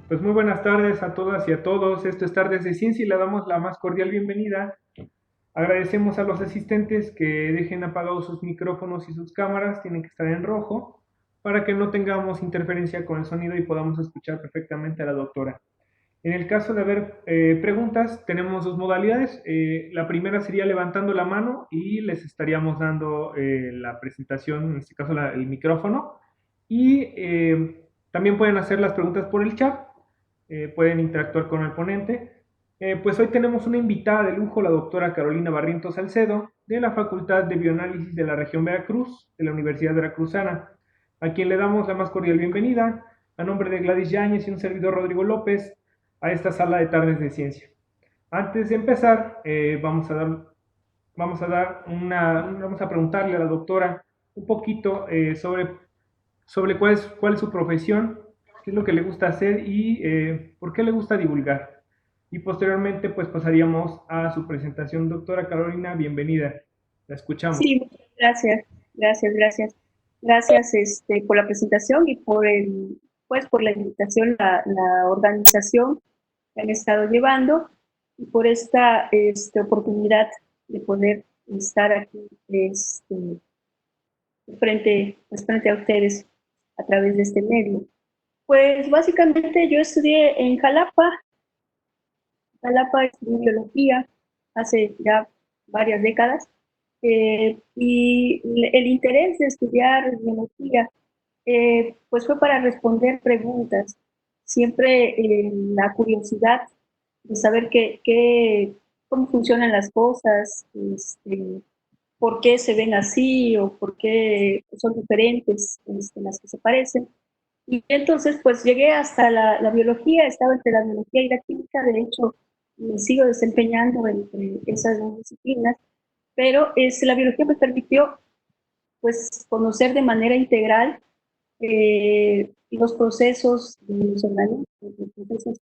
Pues muy buenas tardes a todas y a todos. Esto es Tardes de Ciencia y le damos la más cordial bienvenida. Agradecemos a los asistentes que dejen apagados sus micrófonos y sus cámaras, tienen que estar en rojo, para que no tengamos interferencia con el sonido y podamos escuchar perfectamente a la doctora. En el caso de haber preguntas, tenemos dos modalidades. La primera sería levantando la mano y les estaríamos dando la presentación, en este caso el micrófono. Y también pueden hacer las preguntas por el chat, pueden interactuar con el ponente. Pues hoy tenemos una invitada de lujo, la doctora Carolina Barrientos Salcedo, de la Facultad de Bioanálisis de la región Veracruz, de la Universidad Veracruzana, a quien le damos la más cordial bienvenida, a nombre de Gladys Yáñez y un servidor Rodrigo López, a esta sala de tardes de ciencia. Antes de empezar, vamos a preguntarle a la doctora un poquito sobre cuál es su profesión, qué es lo que le gusta hacer y por qué le gusta divulgar. Y posteriormente, pues pasaríamos a su presentación. Doctora Carolina, bienvenida. La escuchamos. Sí, muchas gracias, gracias. Gracias por la presentación y por la invitación, la organización que han estado llevando y por esta oportunidad de poder estar aquí frente a ustedes a través de este medio. Pues básicamente yo estudié en Jalapa estudié biología hace ya varias décadas. Y el interés de estudiar biología pues fue para responder preguntas. Siempre la curiosidad de saber cómo funcionan las cosas, por qué se ven así o por qué son diferentes las que se parecen. Y entonces, pues llegué hasta la biología, estaba entre la biología y la química, de hecho, me sigo desempeñando entre esas dos disciplinas, pero la biología me permitió, pues, conocer de manera integral los procesos de los organismos, los procesos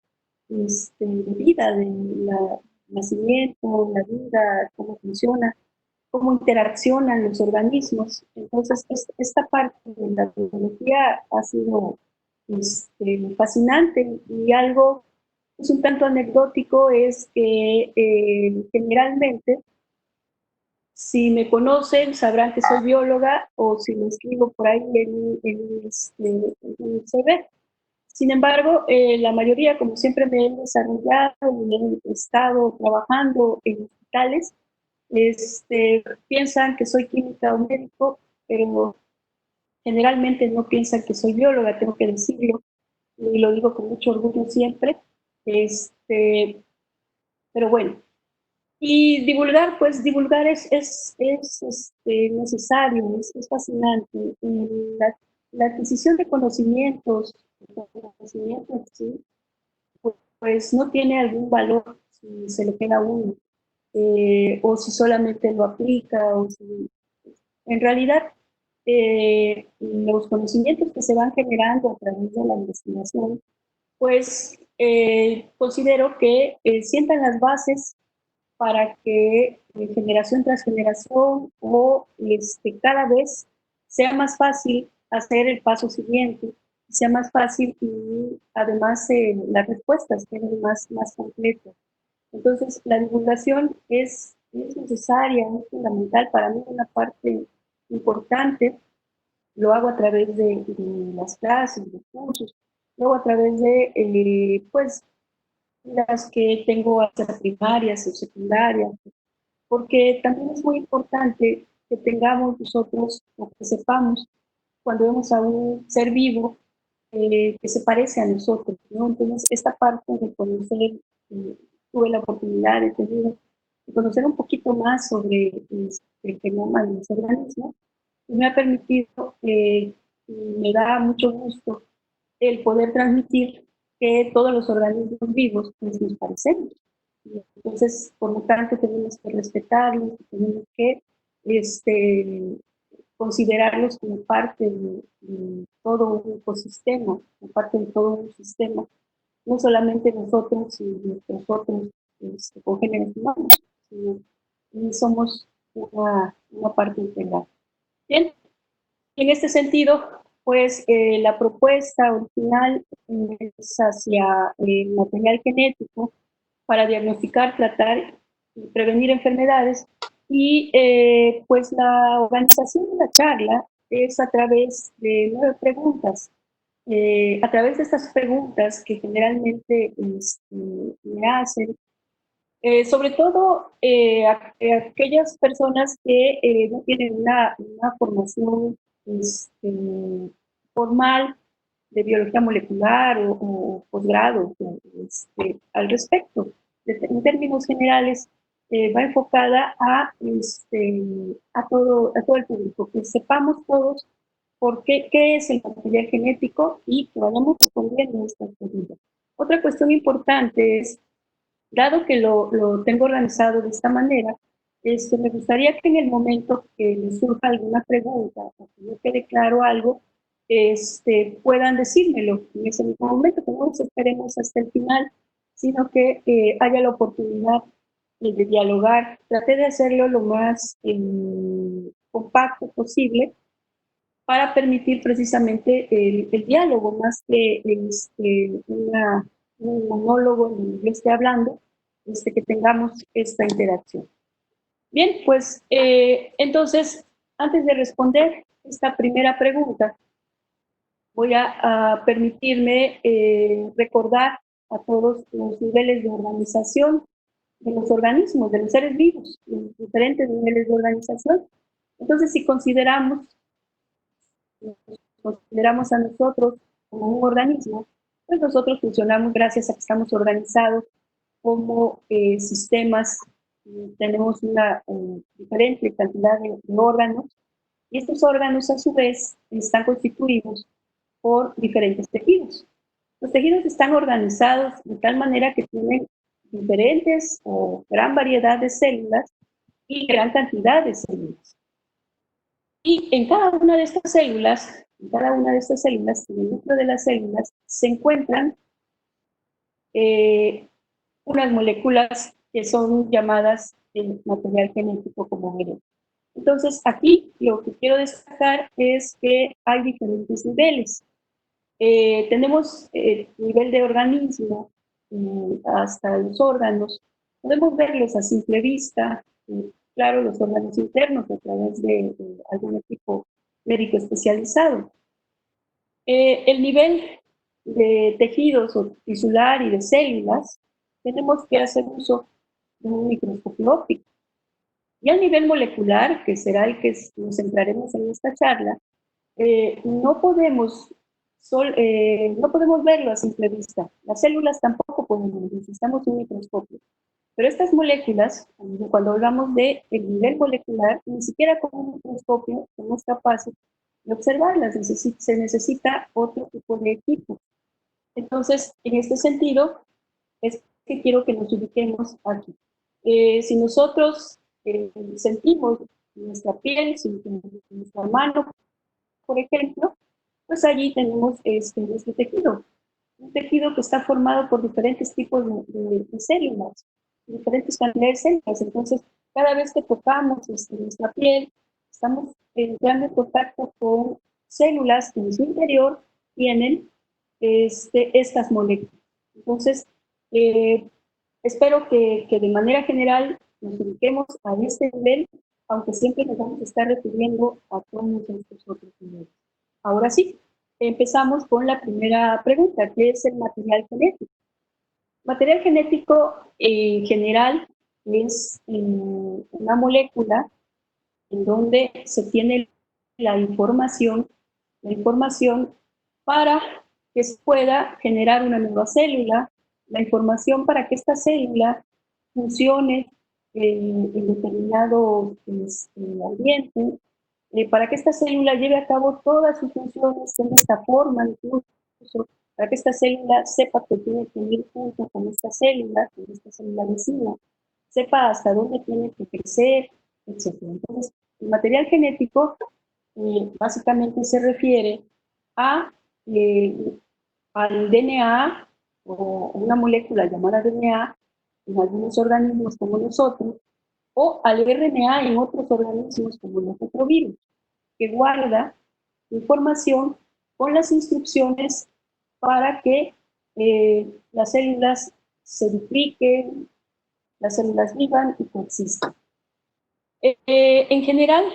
de vida, de la nacimiento, la vida, cómo funciona, cómo interaccionan los organismos. Entonces, esta parte de la biología ha sido fascinante y algo es un tanto anecdótico es que generalmente si me conocen sabrán que soy bióloga o si me escribo por ahí en el CV. Sin embargo, la mayoría, como siempre me he desarrollado y he estado trabajando en hospitales, piensan que soy química o médico, pero generalmente no piensan que soy bióloga, tengo que decirlo, y lo digo con mucho orgullo siempre. Este, pero bueno, y divulgar, pues divulgar es necesario, es fascinante. La adquisición de conocimientos, ¿sí? Pues no tiene algún valor si se lo queda a uno, o si solamente lo aplica, o si en realidad los conocimientos que se van generando a través de la investigación, pues considero que sientan las bases para que generación tras generación o cada vez sea más fácil hacer el paso siguiente, sea más fácil y además las respuestas queden más completas. Entonces, la divulgación es necesaria, es fundamental, para mí una parte importante. Lo hago a través de las clases, de cursos, lo hago a través de, pues, las que tengo hasta primarias o secundarias, porque también es muy importante que tengamos nosotros o que sepamos cuando vemos a un ser vivo que se parece a nosotros, ¿no? Entonces, esta parte de conocer, tuve la oportunidad de conocer un poquito más sobre el genoma de los organismos y me ha permitido, y me da mucho gusto el poder transmitir que todos los organismos vivos pues, nos parecemos. Entonces, por lo tanto, tenemos que respetarlos, tenemos que este, considerarlos como parte de todo un ecosistema, como parte de todo un sistema, no solamente nosotros y nuestros otros congéneres humanos, sino que somos una parte integral. Bien, en este sentido, pues la propuesta original es hacia el material genético para diagnosticar, tratar y prevenir enfermedades. Y pues la organización de la charla es a través de 9 preguntas. A través de estas preguntas que generalmente me hacen, sobre todo aquellas personas que no tienen una formación formal de biología molecular o posgrado al respecto. En términos generales, va enfocada a todo el público, que sepamos todos por qué es el material genético y que vayamos respondiendo estas preguntas. Otra cuestión importante es, dado que lo tengo organizado de esta manera, me gustaría que en el momento que les surja alguna pregunta o que no quede claro algo, puedan decírmelo en ese mismo momento, que no nos esperemos hasta el final, sino que haya la oportunidad de dialogar. Traté de hacerlo lo más compacto posible para permitir precisamente el diálogo, más que un monólogo en el que esté hablando, que tengamos esta interacción. Bien, pues entonces, antes de responder esta primera pregunta, voy a permitirme recordar a todos los niveles de organización de los organismos, de los seres vivos, los diferentes niveles de organización. Entonces, si consideramos a nosotros como un organismo, pues nosotros funcionamos gracias a que estamos organizados como sistemas, tenemos una diferente cantidad de órganos, y estos órganos a su vez están constituidos por diferentes tejidos. Los tejidos están organizados de tal manera que tienen diferentes o gran variedad de células y gran cantidad de células. Y en cada una de estas células, en el núcleo de las células, se encuentran unas moléculas que son llamadas el material genético como ARN. Entonces, aquí lo que quiero destacar es que hay diferentes niveles. Tenemos el nivel de organismo hasta los órganos. Podemos verlos a simple vista, claro, los órganos internos a través de algún equipo médico especializado. El nivel de tejidos o tisular y de células, tenemos que hacer uso de un microscopio óptico. Y a nivel molecular, que será el que nos centraremos en esta charla, no podemos verlo a simple vista. Las células tampoco podemos, necesitamos un microscopio. Pero estas moléculas, cuando hablamos del nivel molecular, ni siquiera con un microscopio somos capaces de observarlas, se necesita otro tipo de equipo. Entonces, en este sentido, es que quiero que nos ubiquemos aquí. Si nosotros sentimos nuestra piel, sentimos nuestra mano, por ejemplo, pues allí tenemos este tejido. Un tejido que está formado por diferentes tipos de células, diferentes cantidades de células. Entonces, cada vez que tocamos nuestra piel, estamos entrando en contacto con células que en su interior tienen estas moléculas. Entonces, espero que de manera general nos ubiquemos a este nivel, aunque siempre nos vamos a estar refiriendo a todos estos otros niveles. Ahora sí, empezamos con la primera pregunta, ¿qué es el material genético? Material genético en general es una molécula en donde se tiene la información para que se pueda generar una nueva célula, la información para que esta célula funcione en determinado ambiente, para que esta célula lleve a cabo todas sus funciones, tenga esta forma, incluso, para que esta célula sepa que tiene que ir junto con esta célula vecina, sepa hasta dónde tiene que crecer, etc. Entonces, el material genético básicamente se refiere a, al DNA o una molécula llamada DNA en algunos organismos como nosotros, o al RNA en otros organismos como los retrovirus, que guarda información con las instrucciones para que las células se dupliquen, las células vivan y coexistan. En general,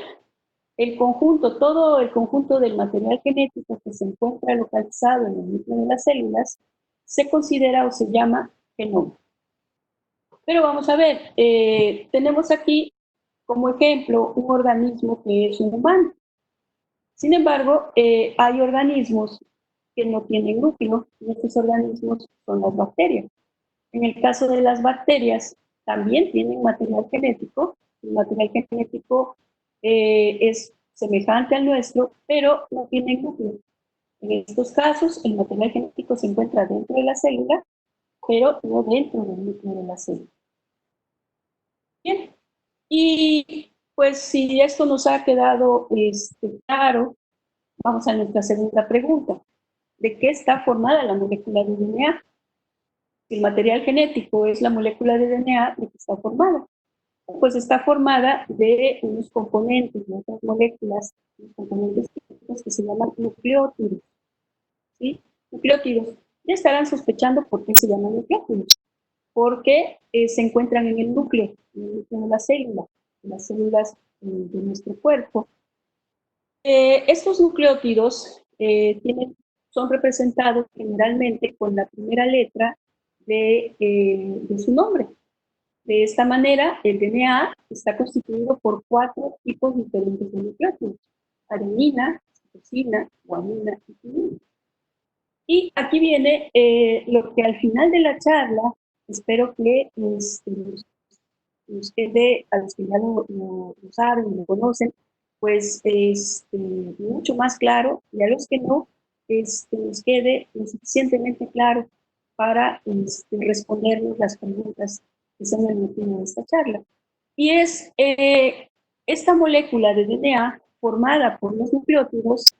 todo el conjunto del material genético que se encuentra localizado en el núcleo de las células se considera o se llama genoma. Pero vamos a ver, tenemos aquí como ejemplo un organismo que es un humano. Sin embargo, hay organismos que no tienen núcleo, y estos organismos son las bacterias. En el caso de las bacterias, también tienen material genético. El material genético es semejante al nuestro, pero no tienen núcleo. En estos casos, el material genético se encuentra dentro de la célula, pero no dentro del núcleo de la célula. Bien, y pues si esto nos ha quedado claro, vamos a nuestra segunda pregunta. ¿De qué está formada la molécula de DNA? Si el material genético es la molécula de DNA, ¿de qué está formada? Pues está formada de unos componentes, de otras moléculas, unos componentes químicos que se llaman nucleótidos. ¿Sí? Nucleótidos. Ya estarán sospechando por qué se llaman nucleótidos. Porque se encuentran en el núcleo de la célula, en las células de nuestro cuerpo. Estos nucleótidos son representados generalmente con la primera letra de su nombre. De esta manera, el DNA está constituido por 4 tipos diferentes de nucleótidos: adenina, citosina, guanina y timina. Y aquí viene lo que al final de la charla, espero que ustedes, a los que ya lo saben, lo conocen, pues mucho más claro, y a los que no, nos quede lo suficientemente claro para respondernos las preguntas que son el motivo de esta charla. Y es esta molécula de DNA formada por los nucleótidos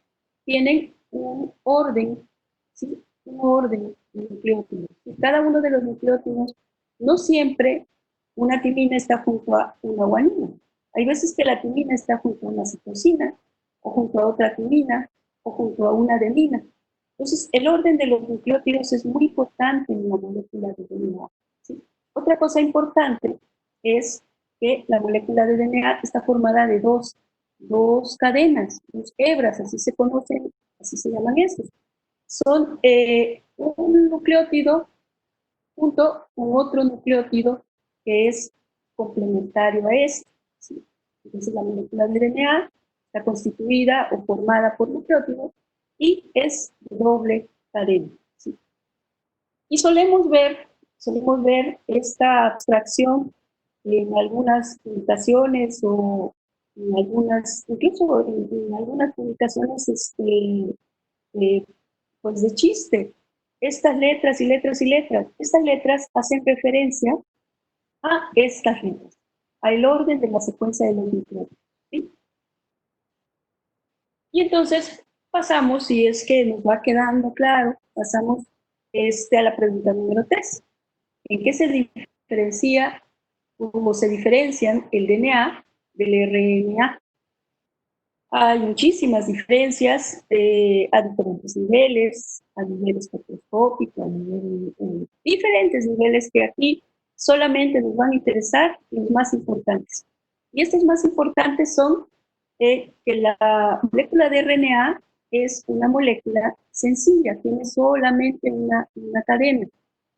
tienen un orden, ¿sí? Un orden de nucleótidos. Y cada uno de los nucleótidos no siempre una timina está junto a una guanina. Hay veces que la timina está junto a una citosina, o junto a otra timina, o junto a una adenina. Entonces, el orden de los nucleótidos es muy importante en la molécula de DNA. ¿Sí? Otra cosa importante es que la molécula de DNA está formada de dos cadenas, dos hebras, así se conocen, así se llaman estos. Son un nucleótido junto con otro nucleótido que es complementario a este. ¿Sí? Entonces la molécula de DNA está constituida o formada por nucleótidos y es de doble cadena. ¿Sí? Y solemos ver esta abstracción en algunas publicaciones o en algunas, incluso en algunas publicaciones pues de chiste. Estas letras y letras y letras, estas letras hacen referencia a estas letras, al orden de la secuencia de los nucleótidos. ¿Sí? Y entonces pasamos, si es que nos va quedando claro, pasamos a la pregunta número 3. ¿En qué se diferencia o se diferencian el DNA del RNA? Hay muchísimas diferencias a diferentes niveles, a nivel espectroscópico, a diferentes niveles que aquí solamente nos van a interesar los más importantes. Y estos más importantes son que la molécula de RNA es una molécula sencilla, tiene solamente una cadena.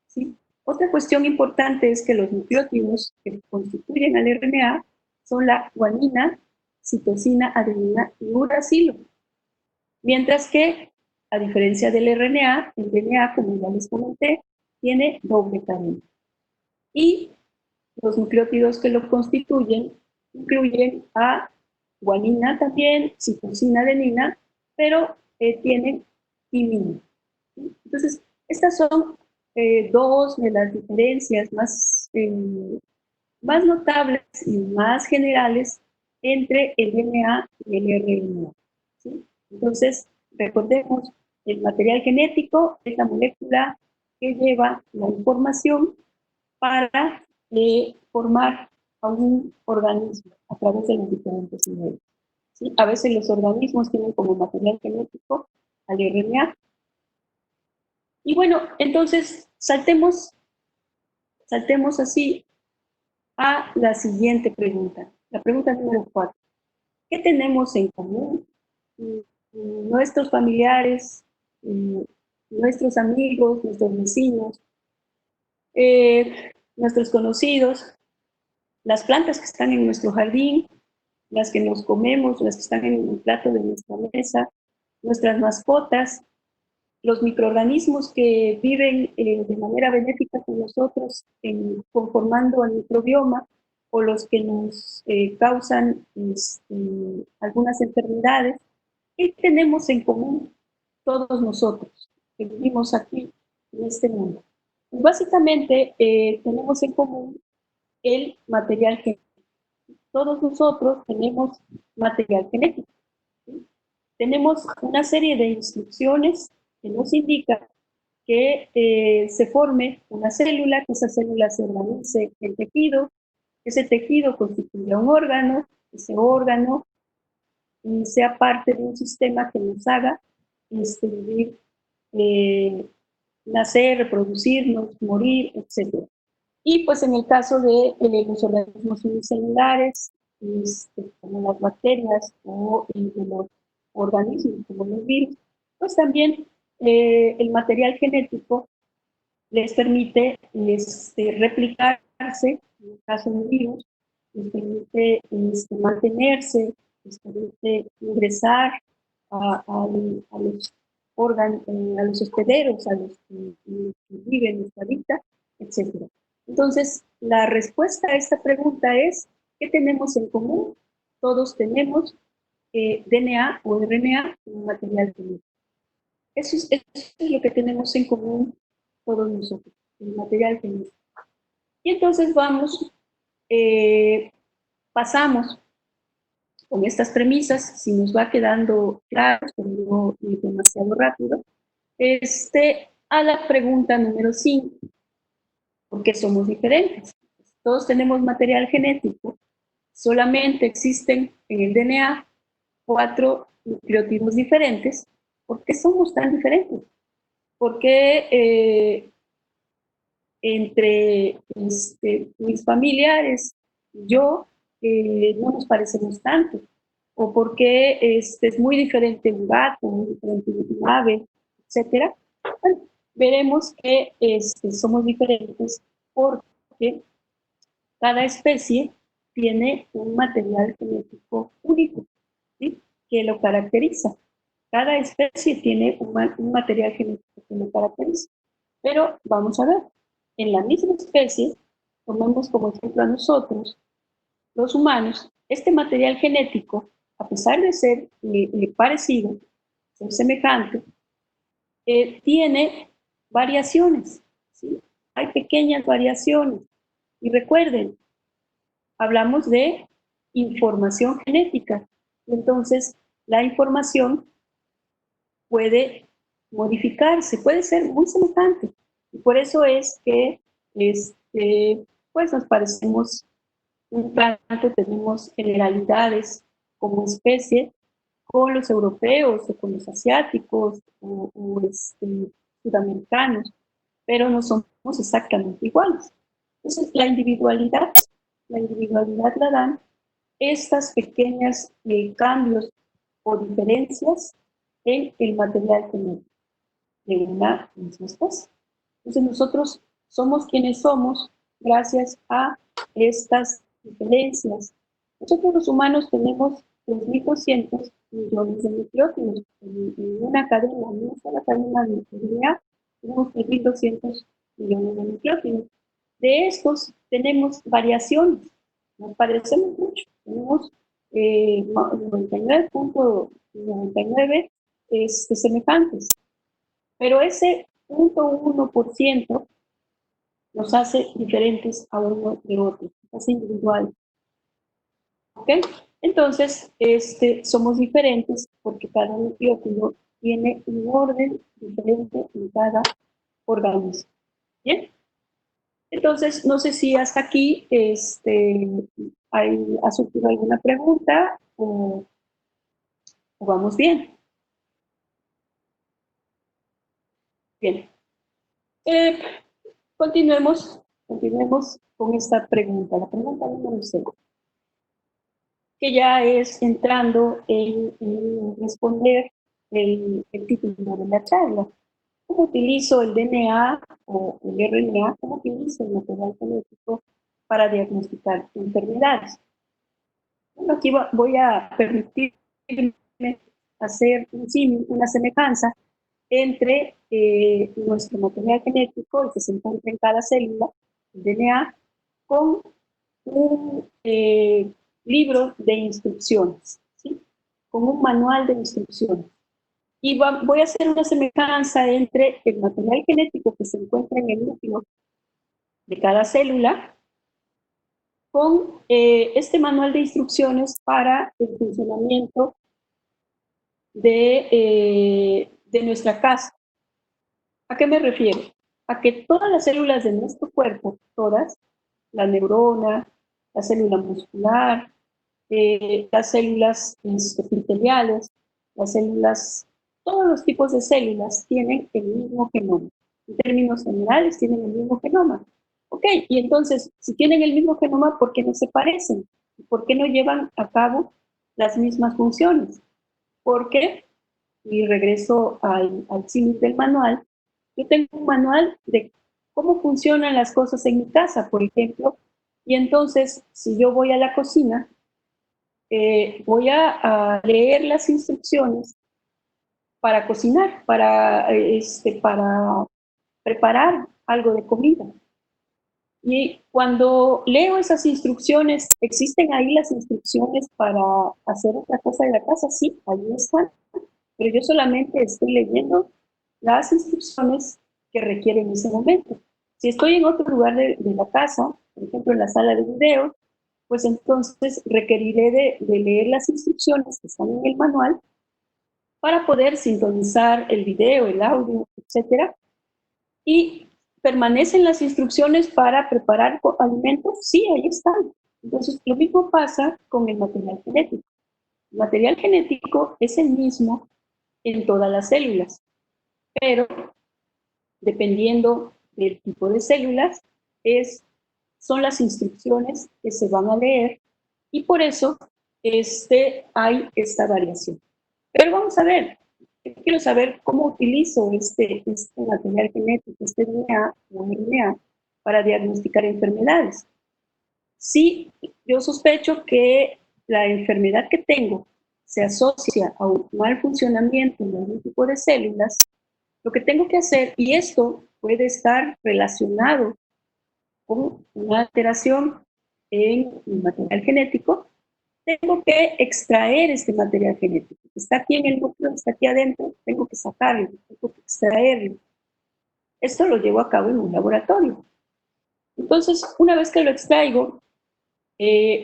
¿Sí? Otra cuestión importante es que los nucleótidos que constituyen al RNA son la guanina, citosina, adenina y uracilo. Mientras que, a diferencia del RNA, el DNA, como ya les comenté, tiene doble cadena. Y los nucleótidos que lo constituyen incluyen a guanina también, citosina, adenina, pero tienen timina. Entonces, estas son dos de las diferencias más notables y más generales entre el DNA y el RNA. ¿Sí? Entonces, recordemos, el material genético es la molécula que lleva la información para formar a un organismo a través de los diferentes niveles. ¿Sí? A veces los organismos tienen como material genético al RNA. Y bueno, entonces saltemos así a la siguiente pregunta. La pregunta número 4. ¿Qué tenemos en común nuestros familiares, nuestros amigos, nuestros vecinos, nuestros conocidos, las plantas que están en nuestro jardín, las que nos comemos, las que están en el plato de nuestra mesa, nuestras mascotas, los microorganismos que viven de manera benéfica con nosotros, conformando el microbioma, o los que nos causan algunas enfermedades. ¿Qué tenemos en común todos nosotros que vivimos aquí en este mundo? Pues básicamente tenemos en común el material genético. Todos nosotros tenemos material genético, ¿sí? Tenemos una serie de instrucciones que nos indican que se forme una célula, que esa célula se organice en tejido, que ese tejido constituya un órgano, ese órgano sea parte de un sistema que nos haga vivir, nacer, reproducirnos, morir, etc. Y pues en el caso de los organismos unicelulares, como las bacterias o de los organismos como los virus, pues también el material genético les permite replicarse, en el caso de un virus, les permite mantenerse, les permite ingresar a los órganos, a los hospederos, a los que viven nuestra vida, etc. Entonces, la respuesta a esta pregunta es, ¿qué tenemos en común? Todos tenemos DNA o RNA, un material genético. Eso es lo que tenemos en común todos nosotros, el material genético. Y entonces pasamos con estas premisas, si nos va quedando claro, pero no demasiado rápido, a la pregunta número 5. ¿Por qué somos diferentes? Todos tenemos material genético, solamente existen en el DNA 4 nucleótidos diferentes. ¿Por qué somos tan diferentes? ¿Por qué entre mis familiares y yo no nos parecemos tanto? ¿O por qué es muy diferente un gato, muy diferente un ave, etcétera? Bueno, veremos que somos diferentes porque cada especie tiene un material genético único, ¿sí?, que lo caracteriza. Cada especie tiene un material genético que lo caracteriza. Pero vamos a ver, en la misma especie, tomemos como ejemplo a nosotros, los humanos, este material genético, a pesar de ser parecido, ser semejante, tiene variaciones, ¿sí? Hay pequeñas variaciones. Y recuerden, hablamos de información genética. Entonces, la información puede modificarse, puede ser muy semejante. Y por eso es que pues nos parecemos un tanto, tenemos generalidades como especie con los europeos o con los asiáticos o sudamericanos, pero no somos exactamente iguales. Entonces, la individualidad la dan estas pequeñas cambios o diferencias en el material genético de una misma especie. Entonces nosotros somos quienes somos gracias a estas diferencias. Nosotros los humanos tenemos 3.200 millones de nucleótidos. En una cadena, en una sola cadena de DNA, tenemos 3.200 millones de nucleótidos. De estos tenemos variaciones, nos parecemos mucho. Tenemos 99.99 semejantes. Pero ese 0.1% nos hace diferentes a uno de otro, nos hace individual. ¿Ok? Entonces, somos diferentes porque cada nucleótido tiene un orden diferente en cada organismo. ¿Bien? Entonces, no sé si hasta aquí ha surgido alguna pregunta o vamos bien. Bien. Eh, continuemos con esta pregunta. La pregunta número 6, que ya es entrando en responder el título de la charla. ¿Cómo utilizo el DNA o el RNA? ¿Cómo utilizo el material genético para diagnosticar enfermedades? Bueno, aquí voy a permitirme hacer una semejanza entre nuestro material genético, el que se encuentra en cada célula, el DNA, con un libro de instrucciones, ¿sí? Con un manual de instrucciones. Y voy a hacer una semejanza entre el material genético que se encuentra en el núcleo de cada célula con este manual de instrucciones para el funcionamiento de nuestra casa. ¿A qué me refiero? A que todas las células de nuestro cuerpo, todas, la neurona, la célula muscular, las células epiteliales, las células, todos los tipos de células tienen el mismo genoma. En términos generales, tienen el mismo genoma. Ok, y entonces, si tienen el mismo genoma, ¿por qué no se parecen? ¿Por qué no llevan a cabo las mismas funciones? Porque, y regreso al símil del manual, yo tengo un manual de cómo funcionan las cosas en mi casa, por ejemplo, y entonces, si yo voy a la cocina, voy a leer las instrucciones para cocinar, para preparar algo de comida. Y cuando leo esas instrucciones, ¿existen ahí las instrucciones para hacer otra cosa en la casa? Sí, ahí están. Pero yo solamente estoy leyendo las instrucciones que requieren en ese momento. Si estoy en otro lugar de la casa, por ejemplo en la sala de video, pues entonces requeriré de leer las instrucciones que están en el manual para poder sintonizar el video, el audio, etcétera. Y permanecen las instrucciones para preparar alimentos, sí, ahí están. Entonces, lo mismo pasa con el material genético. El material genético es el mismo en todas las células, pero dependiendo del tipo de células, son las instrucciones que se van a leer y por eso hay esta variación. Pero vamos a ver, quiero saber cómo utilizo este material genético, este DNA o RNA, para diagnosticar enfermedades. Si yo sospecho que la enfermedad que tengo se asocia a un mal funcionamiento de algún tipo de células, lo que tengo que hacer, y esto puede estar relacionado con una alteración en el material genético, tengo que extraer este material genético. Está aquí en el núcleo, está aquí adentro, tengo que sacarlo, tengo que extraerlo. Esto lo llevo a cabo en un laboratorio. Entonces, una vez que lo extraigo,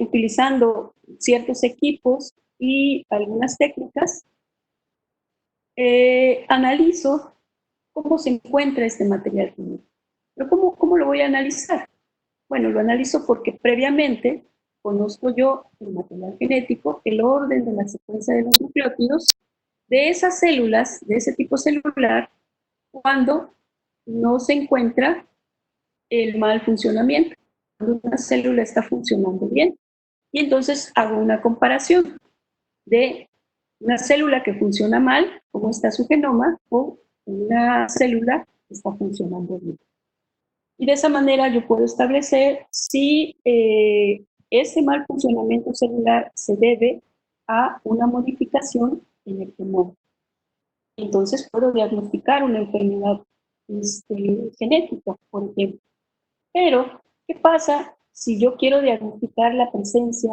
utilizando ciertos equipos y algunas técnicas, analizo cómo se encuentra este material genético. Pero ¿cómo lo voy a analizar? Bueno, lo analizo porque previamente conozco yo el material genético, el orden de la secuencia de los nucleótidos de esas células, de ese tipo celular, cuando no se encuentra el mal funcionamiento, cuando una célula está funcionando bien. Y entonces hago una comparación de una célula que funciona mal, cómo está su genoma, o una célula que está funcionando bien. Y de esa manera yo puedo establecer si ese mal funcionamiento celular se debe a una modificación en el genoma. Entonces puedo diagnosticar una enfermedad genética, por ejemplo. Pero, ¿qué pasa si yo quiero diagnosticar la presencia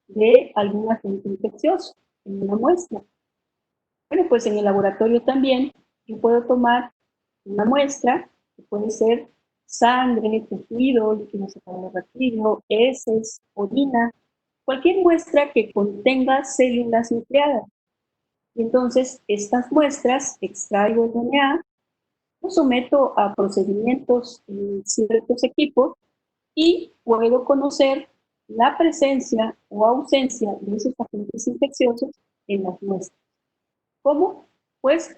de algún agente infeccioso en una muestra? Bueno, pues en el laboratorio también yo puedo tomar una muestra, que puede ser sangre, tejido, líquido cefalorraquídeo, heces, orina, cualquier muestra que contenga células nucleadas. Y entonces, estas muestras, extraigo el DNA, lo someto a procedimientos en ciertos equipos y puedo conocer la presencia o ausencia de esos agentes infecciosos en las muestras. ¿Cómo? Pues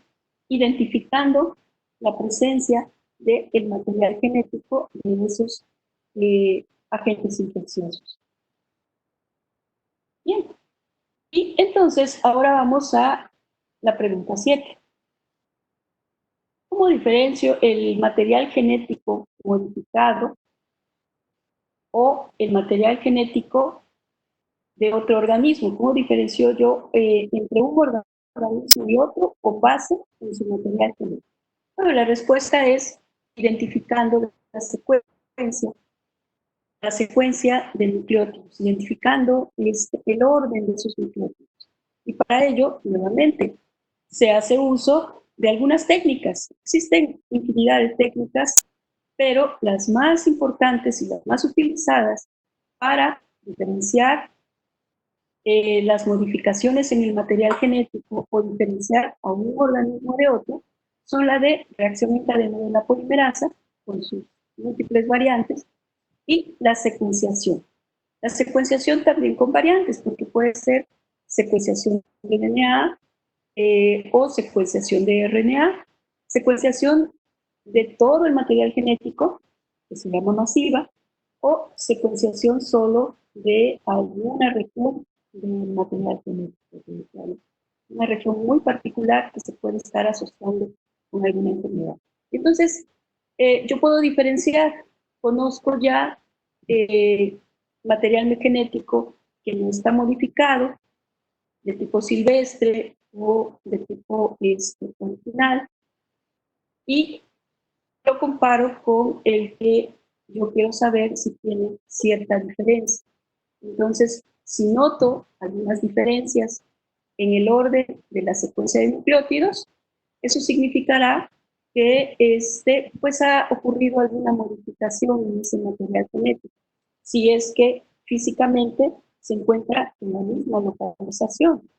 identificando la presencia del material genético de esos agentes infecciosos. Bien, y entonces ahora vamos a la pregunta 7. ¿Cómo diferencio el material genético modificado o el material genético de otro organismo? ¿Cómo diferencio yo entre un organismo y otro con base en su material genético? Bueno, la respuesta es identificando la secuencia de nucleótidos, identificando el orden de esos nucleótidos. Y para ello, nuevamente, se hace uso de algunas técnicas. Existen infinidad de técnicas, pero las más importantes y las más utilizadas para diferenciar las modificaciones en el material genético o diferenciar a un organismo de otro son la de reacción en cadena de la polimerasa con sus múltiples variantes y la secuenciación. La secuenciación también con variantes, porque puede ser secuenciación de DNA o secuenciación de RNA, secuenciación de todo el material genético, que se llama masiva, o secuenciación solo de alguna región del material genético, una región muy particular que se puede estar asociando con alguna enfermedad. Entonces, yo puedo diferenciar, conozco ya material genético que no está modificado, de tipo silvestre o de tipo original, y lo comparo con el que yo quiero saber si tiene cierta diferencia. Entonces, si noto algunas diferencias en el orden de la secuencia de nucleótidos, eso significará que pues ha ocurrido alguna modificación en ese material genético, si es que físicamente se encuentra en la misma localización.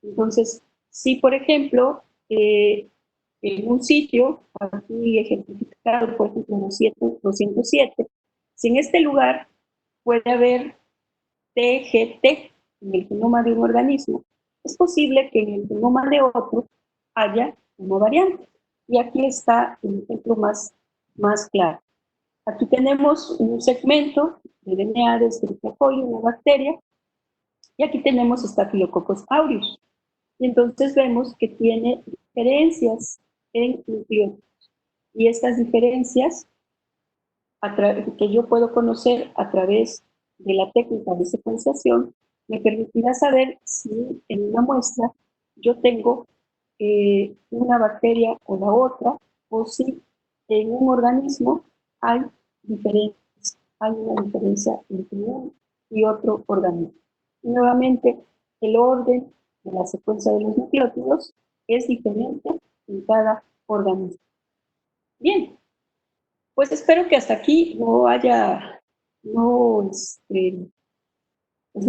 Entonces, si por ejemplo, en un sitio, aquí ejemplificado, por ejemplo, 207, si en este lugar puede haber TGT en el genoma de un organismo, es posible que en el genoma de otro haya una variante. Y aquí está el ejemplo más claro. Aquí tenemos un segmento de DNA de Escherichia coli, una bacteria, y aquí tenemos Staphylococcus aureus. Y entonces vemos que tiene diferencias en nucleótidos. Y estas diferencias que yo puedo conocer a través de la técnica de secuenciación me permitirá saber si en una muestra yo tengo una bacteria o la otra, o si en un organismo hay una diferencia entre uno y otro organismo. Y nuevamente, el orden de la secuencia de los nucleótidos es diferente en cada organismo. Bien, pues espero que hasta aquí pues no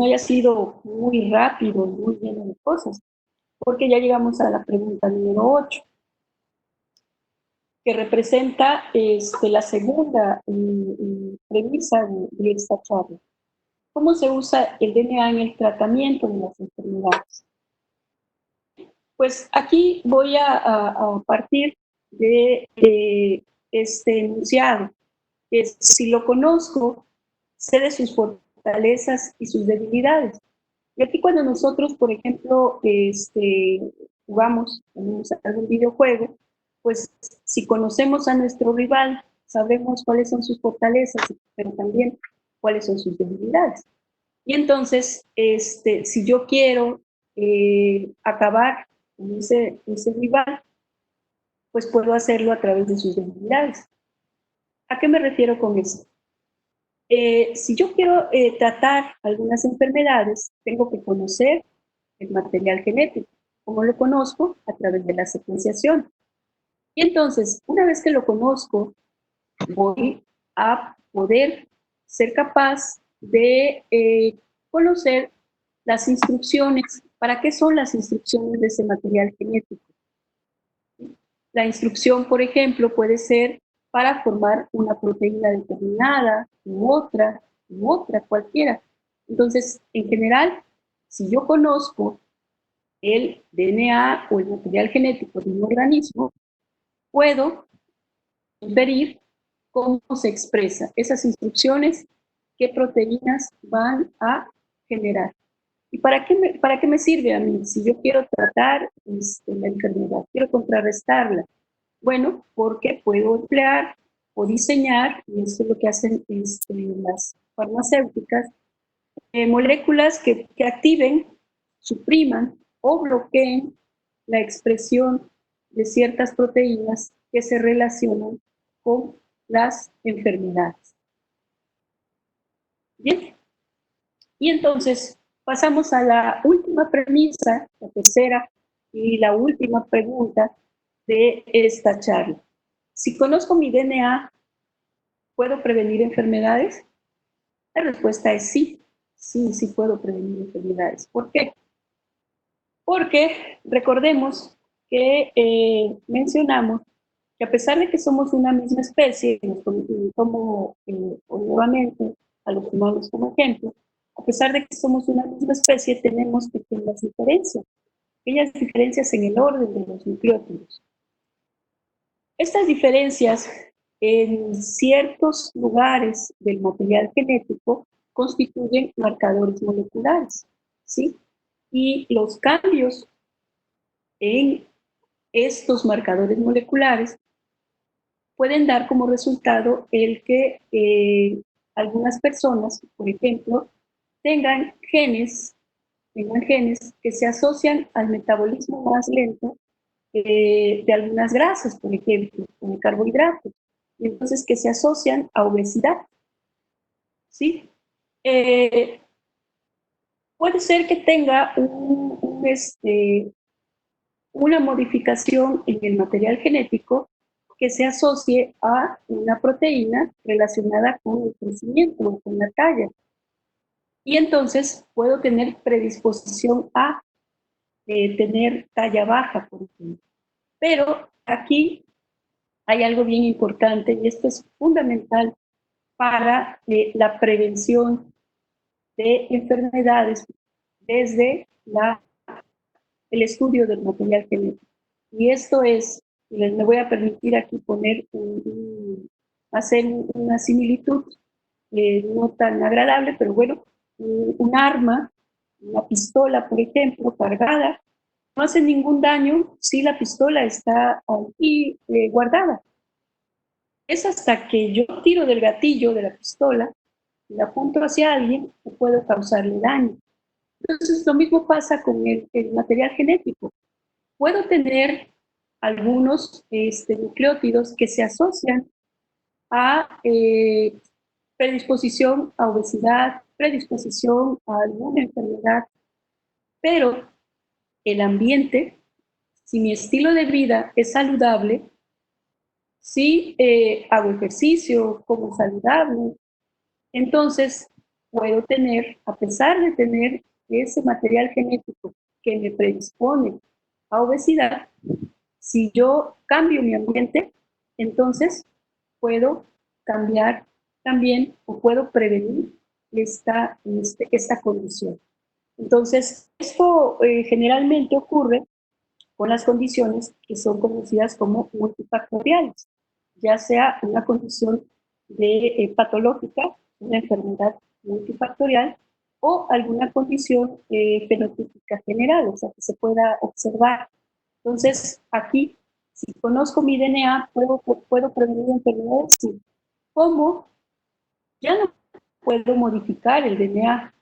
haya sido muy rápido, muy lleno de cosas, porque ya llegamos a la pregunta número 8, que representa la segunda premisa de esta charla. ¿Cómo se usa el DNA en el tratamiento de las enfermedades? Pues aquí voy a partir de este enunciado, que si lo conozco, sé de sus fortalezas y sus debilidades. Y aquí cuando nosotros, por ejemplo, jugamos algún videojuego, pues si conocemos a nuestro rival, sabremos cuáles son sus fortalezas, pero también cuáles son sus debilidades. Y entonces, si yo quiero acabar con ese rival, pues puedo hacerlo a través de sus debilidades. ¿A qué me refiero con eso? Si yo quiero tratar algunas enfermedades, tengo que conocer el material genético. ¿Cómo lo conozco? A través de la secuenciación. Y entonces, una vez que lo conozco, voy a poder ser capaz de conocer las instrucciones. ¿Para qué son las instrucciones de ese material genético? La instrucción, por ejemplo, puede ser para formar una proteína determinada, u otra, cualquiera. Entonces, en general, si yo conozco el DNA o el material genético de un organismo, puedo inferir cómo se expresa esas instrucciones, qué proteínas van a generar. ¿Y para qué me sirve a mí? Si yo quiero tratar la enfermedad, quiero contrarrestarla. Bueno, porque puedo emplear o diseñar, y esto es lo que hacen las farmacéuticas, moléculas que activen, supriman o bloqueen la expresión de ciertas proteínas que se relacionan con las enfermedades. Bien, y entonces pasamos a la última premisa, la tercera y la última pregunta de esta charla. Si conozco mi DNA, ¿puedo prevenir enfermedades? La respuesta es sí, sí puedo prevenir enfermedades. ¿Por qué? Porque recordemos que mencionamos que a pesar de que somos una misma especie, como nuevamente a los humanos como ejemplo, a pesar de que somos una misma especie, tenemos pequeñas diferencias en el orden de los nucleótidos. Estas diferencias en ciertos lugares del material genético constituyen marcadores moleculares, ¿sí? Y los cambios en estos marcadores moleculares pueden dar como resultado el que algunas personas, por ejemplo, tengan genes que se asocian al metabolismo más lento de algunas grasas, por ejemplo, como carbohidratos, y entonces que se asocian a obesidad, ¿sí? Puede ser que tenga una modificación en el material genético que se asocie a una proteína relacionada con el crecimiento, con la talla. Y entonces puedo tener predisposición a tener talla baja, por ejemplo. Pero aquí hay algo bien importante y esto es fundamental para la prevención de enfermedades desde el estudio del material genético. Y esto es, me voy a permitir aquí poner hacer una similitud no tan agradable, pero bueno, un arma, una pistola, por ejemplo, cargada, no hace ningún daño si la pistola está aquí guardada. Es hasta que yo tiro del gatillo de la pistola y la apunto hacia alguien que puedo causarle daño. Entonces, lo mismo pasa con el material genético. Puedo tener algunos nucleótidos que se asocian a predisposición a obesidad, predisposición a alguna enfermedad, pero el ambiente, si mi estilo de vida es saludable, si hago ejercicio, como saludable, entonces puedo tener, a pesar de tener ese material genético que me predispone a obesidad, si yo cambio mi ambiente, entonces puedo cambiar también o puedo prevenir esta condición. Entonces, esto generalmente ocurre con las condiciones que son conocidas como multifactoriales, ya sea una condición patológica, una enfermedad multifactorial, o alguna condición fenotípica general, o sea, que se pueda observar. Entonces, aquí, si conozco mi DNA, ¿puedo prevenir enfermedades? Sí. ¿Cómo? Ya no puedo modificar el DNA.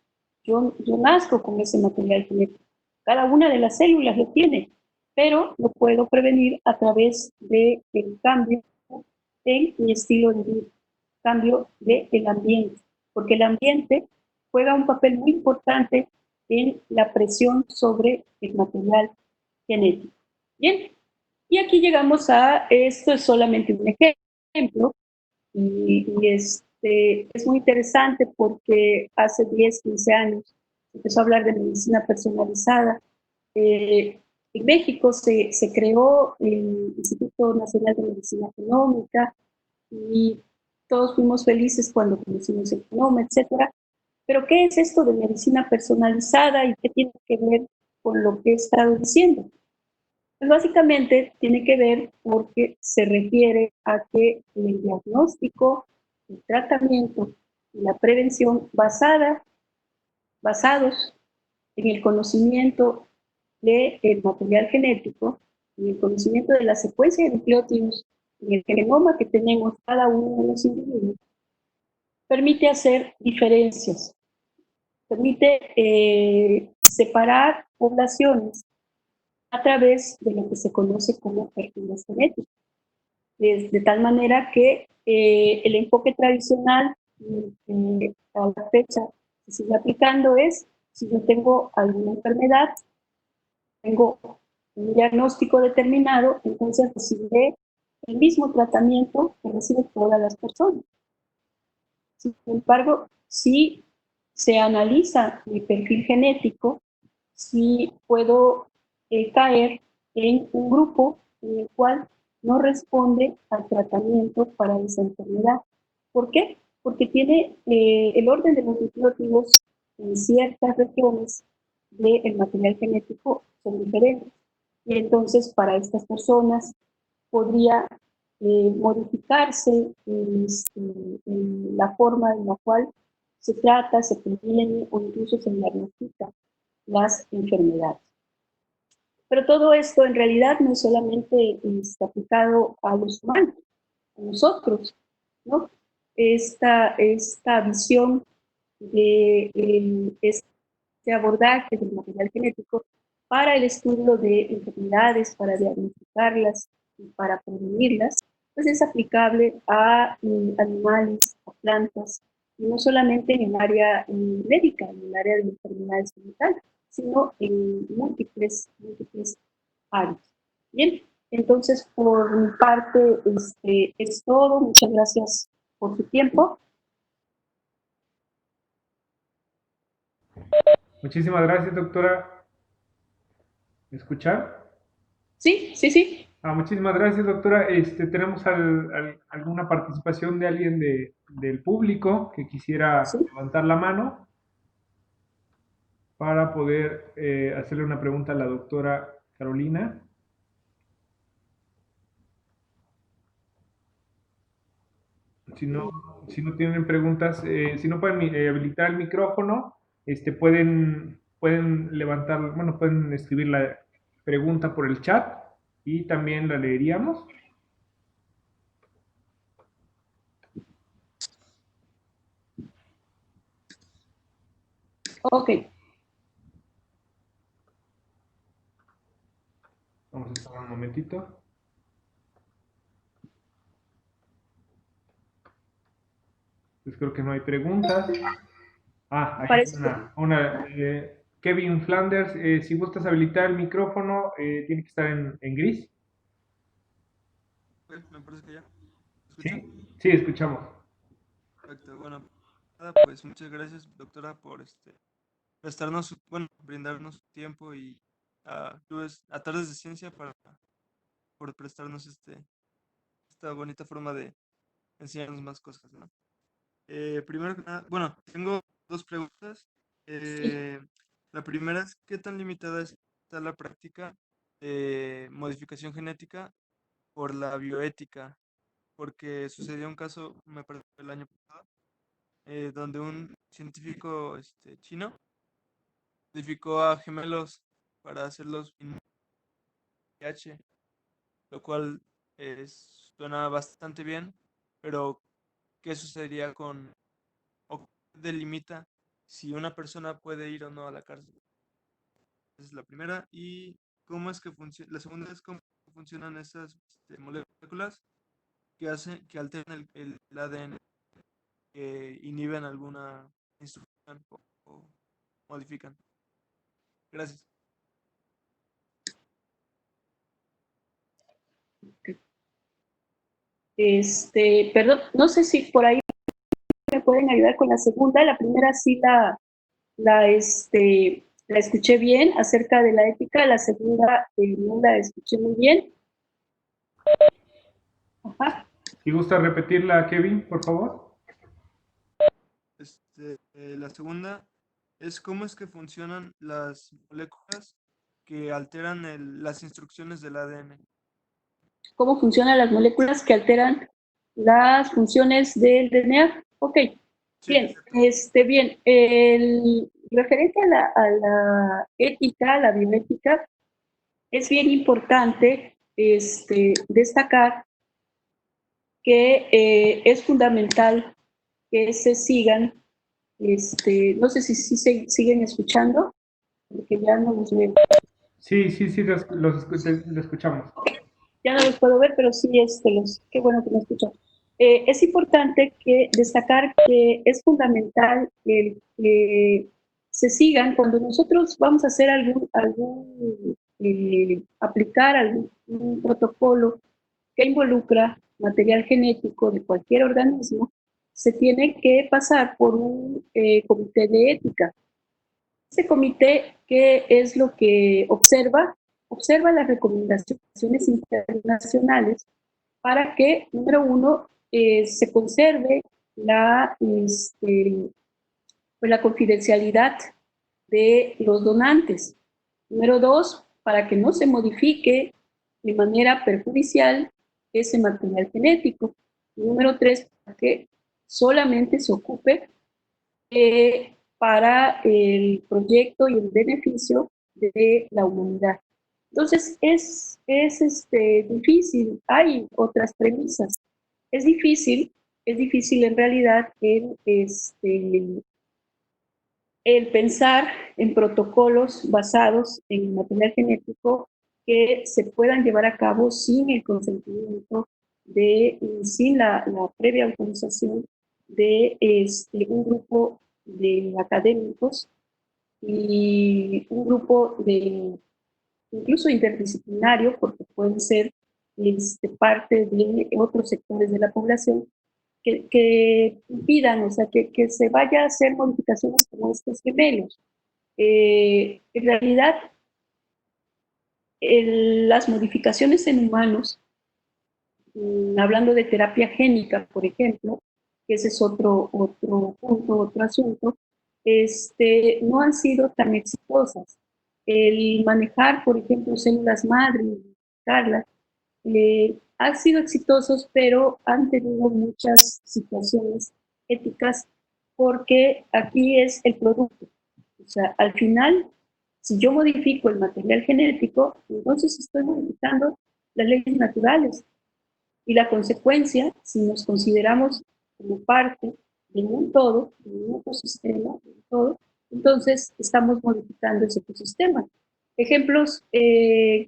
Yo nazco con ese material genético. Cada una de las células lo tiene, pero lo puedo prevenir a través del cambio en mi estilo de vida, cambio del ambiente, porque el ambiente juega un papel muy importante en la presión sobre el material genético. Bien, y aquí llegamos esto es solamente un ejemplo, y es muy interesante porque hace 10, 15 años empezó a hablar de medicina personalizada. En México se creó el Instituto Nacional de Medicina Genómica y todos fuimos felices cuando conocimos el genoma, etcétera. Pero ¿qué es esto de medicina personalizada y qué tiene que ver con lo que he estado diciendo? Pues básicamente tiene que ver porque se refiere a que el diagnóstico, el tratamiento y la prevención basados en el conocimiento del material genético, en el conocimiento de la secuencia de nucleótidos, en el genoma que tenemos cada uno de los individuos, permite hacer diferencias, permite separar poblaciones a través de lo que se conoce como perfiles genéticos. De tal manera que el enfoque tradicional a la fecha que se sigue aplicando es, si yo tengo alguna enfermedad, tengo un diagnóstico determinado, entonces recibiré el mismo tratamiento que reciben todas las personas. Sin embargo, si se analiza mi perfil genético, si puedo caer en un grupo en el cual no responde al tratamiento para esa enfermedad. ¿Por qué? Porque tiene el orden de los nucleótidos en ciertas regiones del material genético son diferentes. Y entonces para estas personas podría modificarse en la forma en la cual se trata, se previene o incluso se diagnostica las enfermedades. Pero todo esto en realidad no es solamente aplicado a los humanos, a nosotros, ¿no? Esta visión de este abordaje del material genético para el estudio de enfermedades, para diagnosticarlas y para prevenirlas, pues es aplicable a animales, a plantas, y no solamente en el área médica, en el área de enfermedades mentales, sino en múltiples áreas. Bien, entonces por mi parte es todo. Muchas gracias por su tiempo. Muchísimas gracias, doctora. ¿Me escucha? Sí, sí, sí. Muchísimas gracias, doctora. ¿Tenemos alguna participación de alguien del público que quisiera Sí. levantar la mano para poder hacerle una pregunta a la doctora Carolina? Si no, si no tienen preguntas, si no pueden habilitar el micrófono, pueden levantar, bueno, pueden escribir la pregunta por el chat y también la leeríamos. Ok. Vamos a esperar un momentito. Pues creo que no hay preguntas. Aquí hay Parece que Kevin Flanders, si gustas habilitar el micrófono, tiene que estar en gris. Me parece que ya. ¿Me escuchan? Sí, sí, escuchamos. Perfecto. Bueno, nada, pues muchas gracias, doctora, por prestarnos, bueno, brindarnos su tiempo y a tardes de ciencia por prestarnos esta bonita forma de enseñarnos más cosas, ¿no? Primero que nada, bueno, tengo dos preguntas. sí. Eh, la primera es, ¿qué tan limitada está la práctica de modificación genética por la bioética? Porque sucedió un caso, me parece, el año pasado, donde un científico chino modificó a gemelos para hacerlos inmunes a VIH, lo cual suena bastante bien, pero ¿qué sucedería o qué delimita si una persona puede ir o no a la cárcel? Esa es la primera. ¿Y cómo es que funciona? La segunda es cómo funcionan esas moléculas que alteran el ADN, que inhiben alguna instrucción o modifican. Gracias. Perdón, no sé si por ahí me pueden ayudar con la segunda. La primera sí la escuché bien acerca de la ética, la segunda no la escuché muy bien. Ajá. Si gusta repetirla, Kevin, por favor. La segunda es cómo es que funcionan las moléculas que alteran las instrucciones del ADN. ¿Cómo funcionan las moléculas que alteran las funciones del DNA? Ok, Sí, bien, exacto. bien. El referente a la ética, a la bioética, es bien importante destacar que es fundamental que se sigan, no sé si se siguen escuchando, porque ya no los veo. Sí, sí, sí, lo escuchamos. Ya no los puedo ver, pero sí, qué bueno que me escuchan. Es importante destacar que es fundamental que se sigan cuando nosotros vamos a hacer aplicar algún un protocolo que involucra material genético de cualquier organismo, se tiene que pasar por un comité de ética. Ese comité, ¿qué es lo que observa? Observa las recomendaciones internacionales para que, número uno, se conserve la confidencialidad de los donantes. Número dos, para que no se modifique de manera perjudicial ese material genético. Número tres, para que solamente se ocupe para el proyecto y el beneficio de la humanidad. Entonces, es difícil, hay otras premisas. Es difícil en realidad el pensar en protocolos basados en material genético que se puedan llevar a cabo sin el consentimiento sin la previa autorización de un grupo de académicos y un grupo incluso interdisciplinario, porque pueden ser parte de otros sectores de la población, que impidan, o sea, que se vaya a hacer modificaciones como estos gemelos. En realidad, las modificaciones en humanos, hablando de terapia génica, por ejemplo, que ese es otro punto, otro asunto, no han sido tan exitosas. El manejar, por ejemplo, células madre, Carla, han sido exitosos, pero han tenido muchas situaciones éticas porque aquí es el producto. O sea, al final, si yo modifico el material genético, entonces estoy modificando las leyes naturales. Y la consecuencia, si nos consideramos como parte de un todo, de un ecosistema, de un todo, entonces estamos modificando ese ecosistema. Ejemplos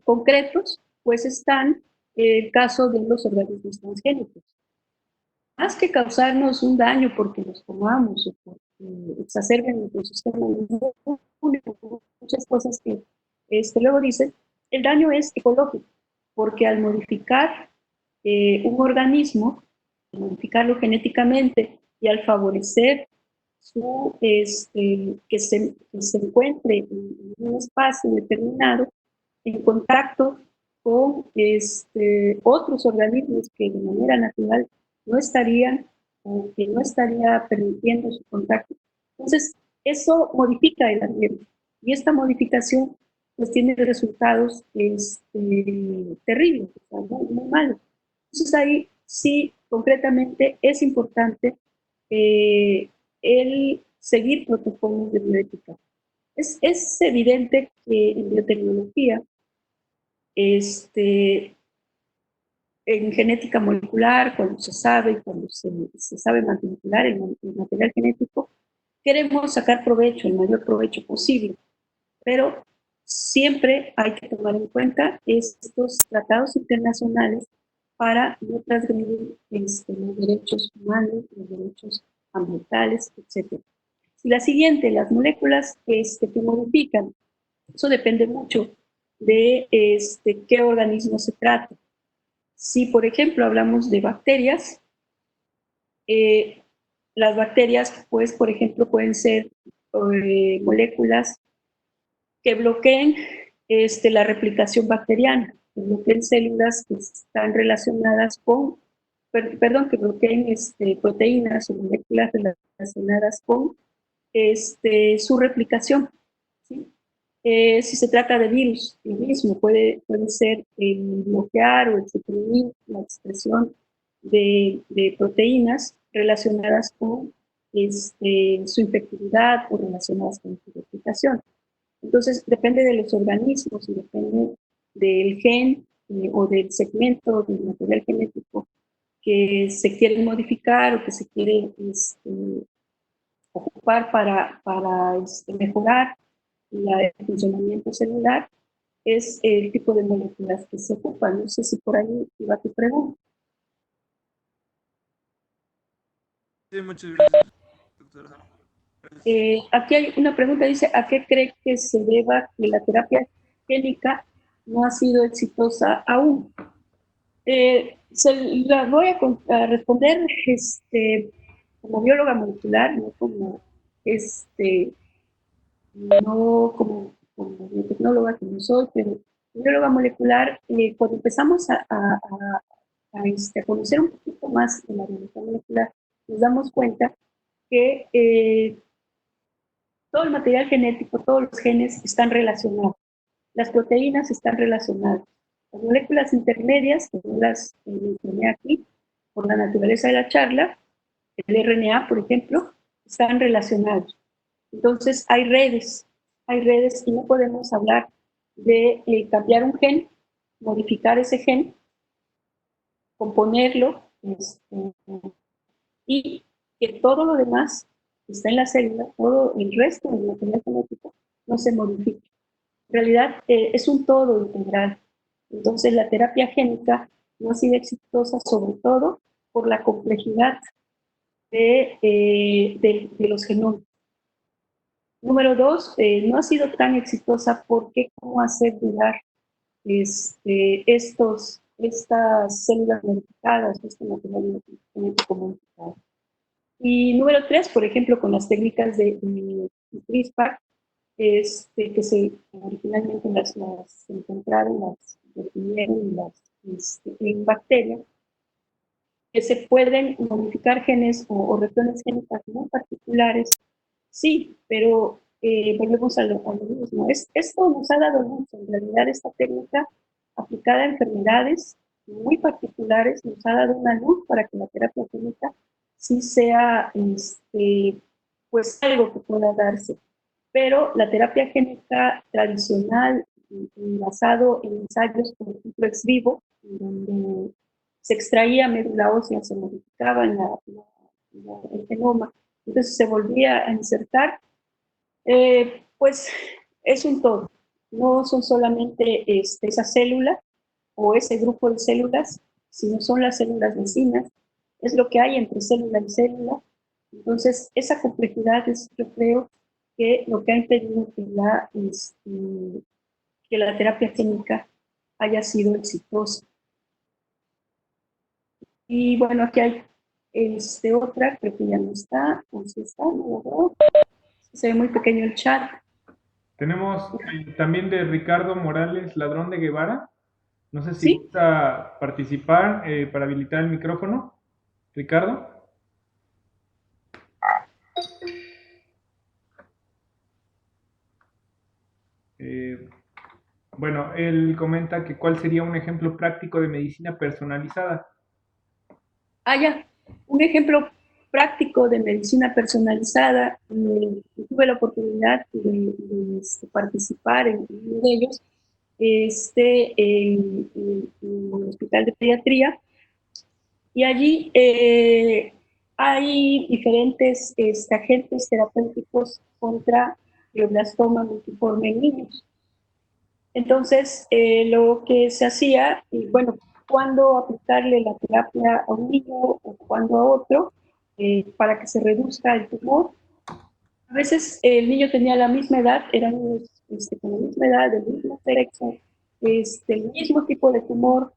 concretos, pues están el caso de los organismos transgénicos. Más que causarnos un daño porque los comamos o porque exacerben nuestro sistema inmune, muchas cosas que luego dicen, el daño es ecológico, porque al modificar un organismo, modificarlo genéticamente y al favorecer que se encuentre en un espacio determinado en contacto con otros organismos que de manera natural no estarían o que no estaría permitiendo su contacto. Entonces, eso modifica el ambiente y esta modificación pues tiene resultados terribles, o sea, muy, muy malos. Entonces ahí sí, concretamente, es importante el seguir protocolos de bioética. Es evidente que en biotecnología, en genética molecular, cuando se sabe, cuando se sabe manipular el material genético, queremos sacar provecho, el mayor provecho posible, pero siempre hay que tomar en cuenta estos tratados internacionales para no transgredir los derechos humanos, los derechos ambientales, etc. Y la siguiente, las moléculas que modifican, eso depende mucho de qué organismo se trata. Si, por ejemplo, hablamos de bacterias, eh, las bacterias, pues, por ejemplo, pueden ser moléculas que bloqueen la replicación bacteriana, que bloqueen células que están relacionadas con, que bloqueen proteínas o moléculas relacionadas con su replicación. ¿Sí? Si se trata de virus, lo mismo, puede ser el bloquear o el suprimir la expresión de proteínas relacionadas con su infectividad o relacionadas con su replicación. Entonces, depende de los organismos y depende del gen o del segmento del material genético que se quiere modificar o que se quiere ocupar para mejorar el funcionamiento celular, es el tipo de moléculas que se ocupan. No sé si por ahí iba tu pregunta. Sí, muchas gracias, doctora. Gracias. Aquí hay una pregunta, dice, ¿a qué cree que se deba que la terapia génica no ha sido exitosa aún? Se la voy a responder como bióloga molecular, no como, no como biotecnóloga que no soy, pero bióloga molecular, cuando empezamos a conocer un poquito más de la biología molecular, nos damos cuenta que todo el material genético, todos los genes están relacionados. Las proteínas están relacionadas. Las moléculas intermedias, que no las mencioné aquí, por la naturaleza de la charla, el RNA, por ejemplo, están relacionados. Entonces, hay redes y no podemos hablar de cambiar un gen, modificar ese gen, componerlo, y que todo lo demás que está en la célula, todo el resto del material genético, no se modifique. En realidad es un todo integral. Entonces la terapia génica no ha sido exitosa sobre todo por la complejidad de los genomas. Número dos, no ha sido tan exitosa porque cómo hacer durar estas células modificadas, este material genético modificado. Y número tres, por ejemplo, con las técnicas de CRISPR, que originalmente se encontraron, las definieron en bacterias, que se pueden modificar genes o regiones génicas muy particulares, sí, pero volvemos a lo mismo. Esto nos ha dado luz, en realidad esta técnica aplicada a enfermedades muy particulares nos ha dado una luz para que la terapia génica sí sea pues algo que pueda darse. Pero la terapia génica tradicional, basado en ensayos, por ejemplo, ex vivo, donde se extraía médula ósea, se modificaba el genoma, entonces se volvía a insertar, pues es un todo. No son solamente esa célula o ese grupo de células, sino son las células vecinas, es lo que hay entre célula y célula. Entonces, esa complejidad es, yo creo, que lo que ha impedido que la terapia génica haya sido exitosa. Y bueno, aquí hay otra, creo que ya no está, o si está, no lo veo. Se ve muy pequeño el chat. Tenemos también de Ricardo Morales Ladrón de Guevara. No sé si ¿Sí? gusta participar para habilitar el micrófono. Ricardo. Eh, bueno, él comenta que cuál sería un ejemplo práctico de medicina personalizada. Ya. Un ejemplo práctico de medicina personalizada. Tuve la oportunidad de participar en uno de ellos, en el Hospital de Pediatría, y allí hay diferentes agentes terapéuticos contra glioblastoma multiforme en niños. Entonces, lo que se hacía, y bueno, cuándo aplicarle la terapia a un niño o cuándo a otro, para que se reduzca el tumor. A veces el niño tenía la misma edad, eran niños con la misma edad, del mismo sexo, el mismo tipo de tumor,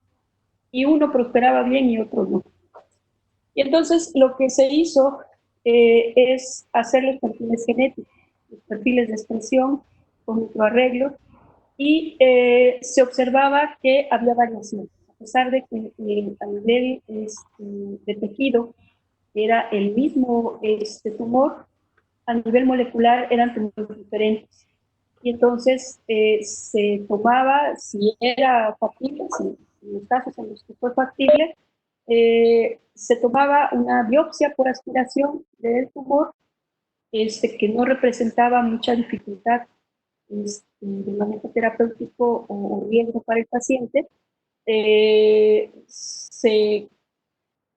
y uno prosperaba bien y otro no. Y entonces lo que se hizo es hacer los perfiles genéticos, los perfiles de expresión con microarreglos, y se observaba que había variación, a pesar de que a nivel de tejido era el mismo tumor, a nivel molecular eran tumores diferentes. y entonces se tomaba, si era factible, si, en los casos en los que fue factible, se tomaba una biopsia por aspiración del tumor, que no representaba mucha dificultad de manejo terapéutico o riesgo para el paciente. Se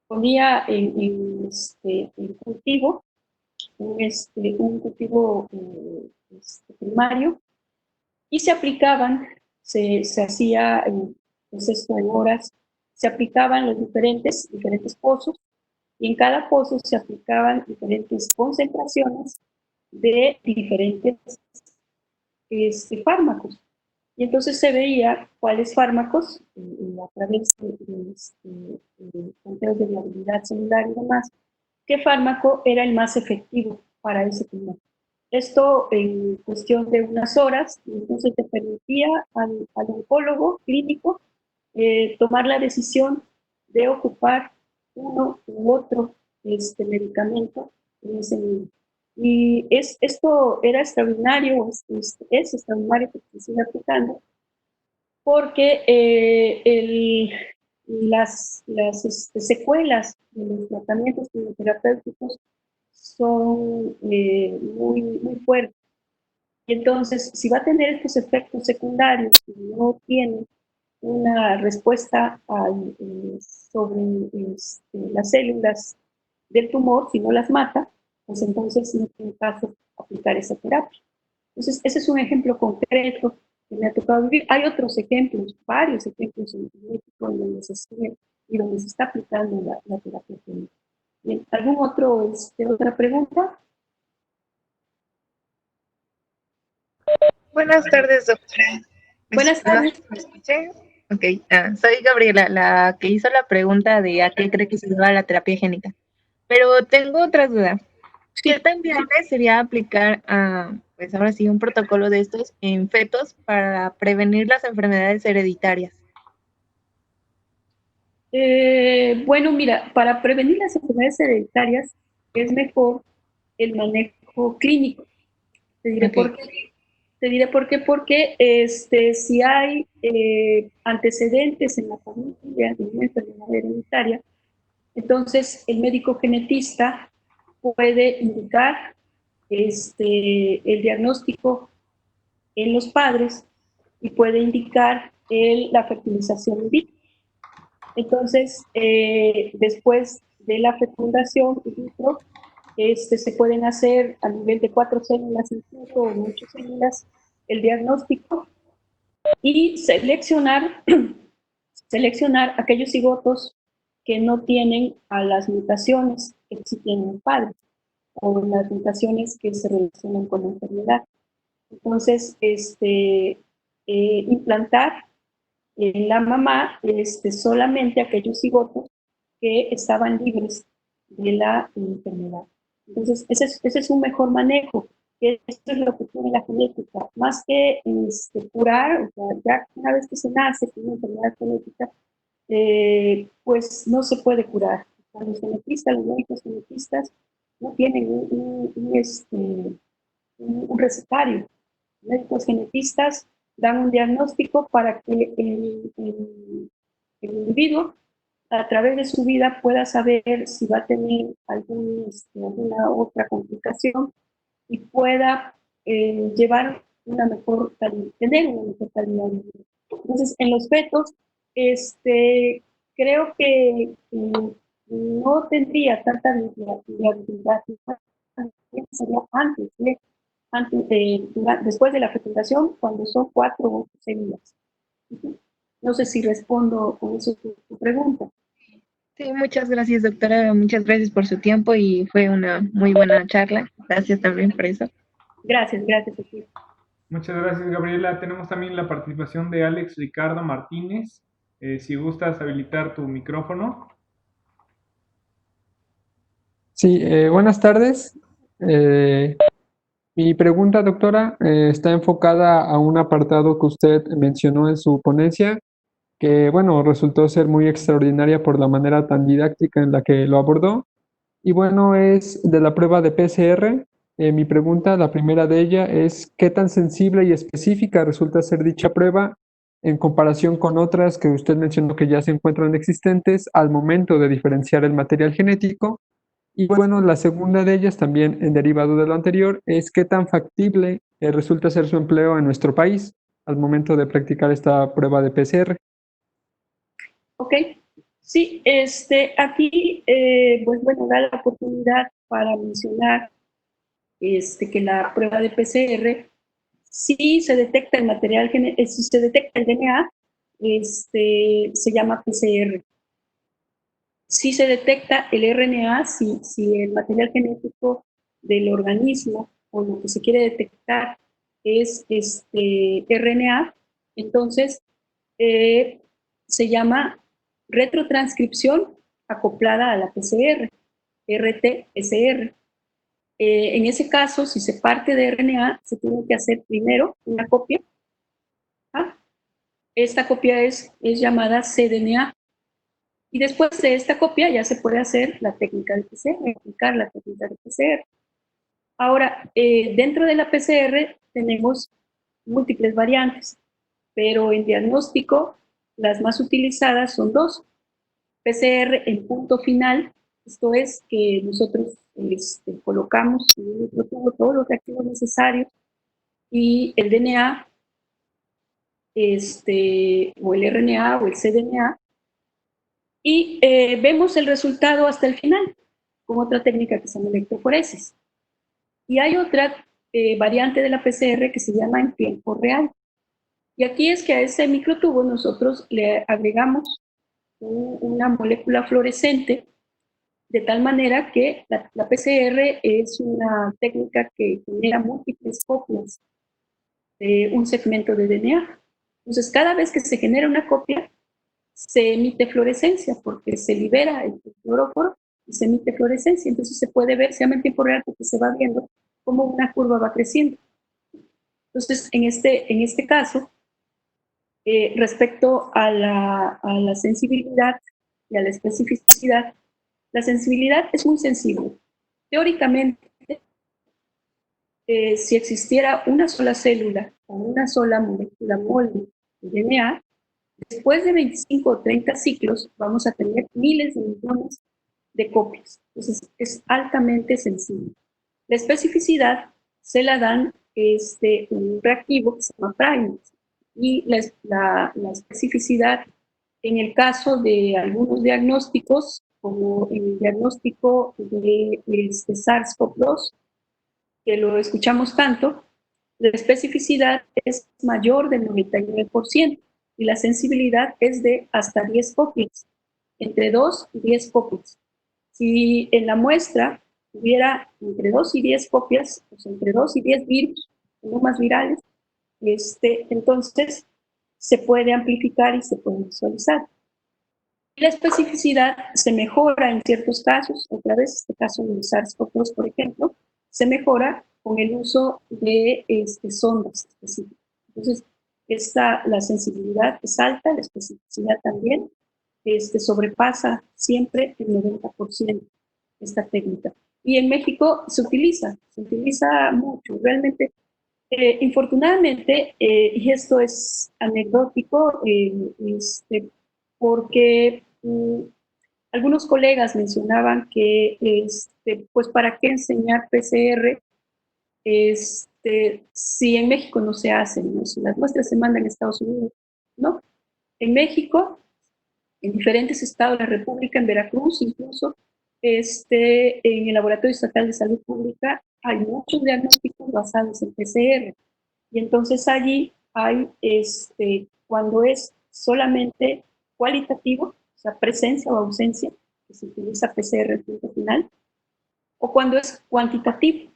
ponía en cultivo, un cultivo primario, y se aplicaban, se hacía pues esto en horas, se aplicaban los diferentes pozos, y en cada pozo se aplicaban diferentes concentraciones de diferentes fármacos. Y entonces se veía cuáles fármacos, a través de conteos de viabilidad celular y demás, qué fármaco era el más efectivo para ese tumor. Esto en cuestión de unas horas, entonces te permitía al oncólogo clínico tomar la decisión de ocupar uno u otro medicamento en ese nivel. Y esto era extraordinario, es extraordinario que se siga aplicando, porque las secuelas de los tratamientos quimioterapéuticos son muy fuertes. Y entonces, si va a tener estos efectos secundarios y no tiene una respuesta sobre las células del tumor, si no las mata, pues entonces no tiene caso aplicar esa terapia. Entonces, ese es un ejemplo concreto que me ha tocado vivir. Hay otros ejemplos, varios ejemplos en México donde se sigue y donde se está aplicando la terapia química. Bien, ¿algún otra pregunta? Buenas tardes, doctora. Buenas ¿No tardes. me escuché? Ok, soy Gabriela, la que hizo la pregunta de a qué cree que se deba la terapia génica. Pero tengo otra duda. ¿Qué tan viable sería aplicar, pues ahora sí, un protocolo de estos en fetos para prevenir las enfermedades hereditarias? Bueno, mira, para prevenir las enfermedades hereditarias es mejor el manejo clínico. Te diré Ok. por qué. Te diré por qué, porque si hay antecedentes en la familia de una enfermedad hereditaria, entonces el médico genetista puede indicar el diagnóstico en los padres y puede indicar la fertilización in vitro. Entonces, después de la fecundación in vitro, se pueden hacer a nivel de 4 células incluso o 8 células el diagnóstico y seleccionar aquellos cigotos que no tienen a las mutaciones que sí tienen el padre o las mutaciones que se relacionan con la enfermedad. Entonces, implantar en la mamá solamente aquellos cigotos que estaban libres de la enfermedad. Entonces, ese es un mejor manejo, que esto es lo que tiene la genética, más que curar, o sea, ya una vez que se nace con una enfermedad genética, pues no se puede curar. Los genetistas, los médicos genetistas no tienen un recetario. Los médicos genetistas dan un diagnóstico para que el individuo a través de su vida pueda saber si va a tener alguna otra complicación y pueda tener una mejor calidad de vida. Entonces, en los fetos, creo que no tendría tanta viabilidad, sería después de la fecundación, cuando son 4 o 8 células. No sé si respondo con eso tu pregunta. Sí, muchas gracias, doctora. Muchas gracias por su tiempo y fue una muy buena charla. Gracias también por eso. Gracias a ti. Muchas gracias, Gabriela. Tenemos también la participación de Alex Ricardo Martínez. Si gustas habilitar tu micrófono. Sí, buenas tardes. Mi pregunta, doctora, está enfocada a un apartado que usted mencionó en su ponencia, que, bueno, resultó ser muy extraordinaria por la manera tan didáctica en la que lo abordó. Y bueno, es de la prueba de PCR. Mi pregunta, la primera de ella, es ¿qué tan sensible y específica resulta ser dicha prueba en comparación con otras que usted mencionó que ya se encuentran existentes al momento de diferenciar el material genético? Y bueno, la segunda de ellas, también en derivado de lo anterior, es qué tan factible resulta ser su empleo en nuestro país al momento de practicar esta prueba de PCR. Ok, sí, aquí, pues bueno, da la oportunidad para mencionar que la prueba de PCR, si se detecta el material, si se detecta el DNA, se llama PCR. Si se detecta el RNA, si el material genético del organismo o lo que se quiere detectar es RNA, entonces se llama retrotranscripción acoplada a la PCR, RT-PCR. En ese caso, si se parte de RNA, se tiene que hacer primero una copia. ¿Ah? Esta copia es llamada cDNA. Y después de esta copia ya se puede hacer la técnica de PCR, aplicar la técnica de PCR. Ahora, dentro de la PCR tenemos múltiples variantes, pero en diagnóstico las más utilizadas son dos. PCR en punto final, esto es que nosotros colocamos en un microtubo todos los reactivos necesarios y el DNA, o el RNA o el cDNA, y vemos el resultado hasta el final, con otra técnica que se llama electroforesis. Y hay otra variante de la PCR que se llama en tiempo real. Y aquí es que a ese microtubo nosotros le agregamos una molécula fluorescente, de tal manera que la PCR es una técnica que genera múltiples copias de un segmento de DNA. Entonces, cada vez que se genera una copia, se emite fluorescencia porque se libera el fluoróforo y se emite fluorescencia. Entonces se puede ver, se llama en tiempo real porque se va viendo cómo una curva va creciendo. Entonces, en este caso, respecto a la sensibilidad y a la especificidad, la sensibilidad es muy sensible. Teóricamente, si existiera una sola célula o una sola molécula molde de DNA, después de 25 o 30 ciclos vamos a tener miles de millones de copias. Entonces es altamente sensible. La especificidad se la dan un reactivo que se llama primers. Y la especificidad en el caso de algunos diagnósticos, como en el diagnóstico de SARS-CoV-2, que lo escuchamos tanto, la especificidad es mayor del 99% y la sensibilidad es de hasta 10 copias, entre 2 y 10 copias. Si en la muestra hubiera entre 2 y 10 copias, pues entre 2 y 10 virus, genomas virales, entonces se puede amplificar y se puede visualizar. La especificidad se mejora en ciertos casos, otra vez, este caso de SARS-CoV-2, por ejemplo, se mejora con el uso de sondas específicas. Entonces, la sensibilidad es alta, la especificidad también, sobrepasa siempre el 90% esta técnica. Y en México se utiliza mucho, realmente. Infortunadamente, y esto es anecdótico, porque algunos colegas mencionaban que, pues, ¿para qué enseñar PCR si en México no se hacen? ¿No? Si las muestras se mandan a Estados Unidos, ¿no? En México, en diferentes estados de la República, en Veracruz incluso, en el Laboratorio Estatal de Salud Pública, hay muchos diagnósticos basados en PCR. Y entonces allí hay, cuando es solamente cualitativo, o sea, presencia o ausencia, que se utiliza PCR en punto final, o cuando es cuantitativo,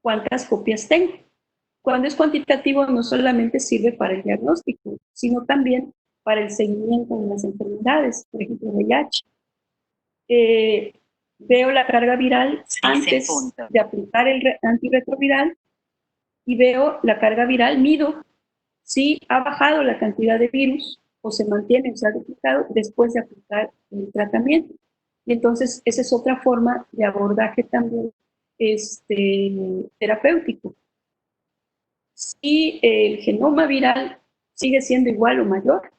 cuántas copias tengo. Cuando es cuantitativo no solamente sirve para el diagnóstico, sino también para el seguimiento de las enfermedades, por ejemplo, VIH. Veo la carga viral antes de aplicar el antirretroviral y veo la carga viral, mido si ha bajado la cantidad de virus o se mantiene o se ha duplicado después de aplicar el tratamiento. Y entonces esa es otra forma de abordaje también terapéutico. Si el genoma viral sigue siendo igual o mayor,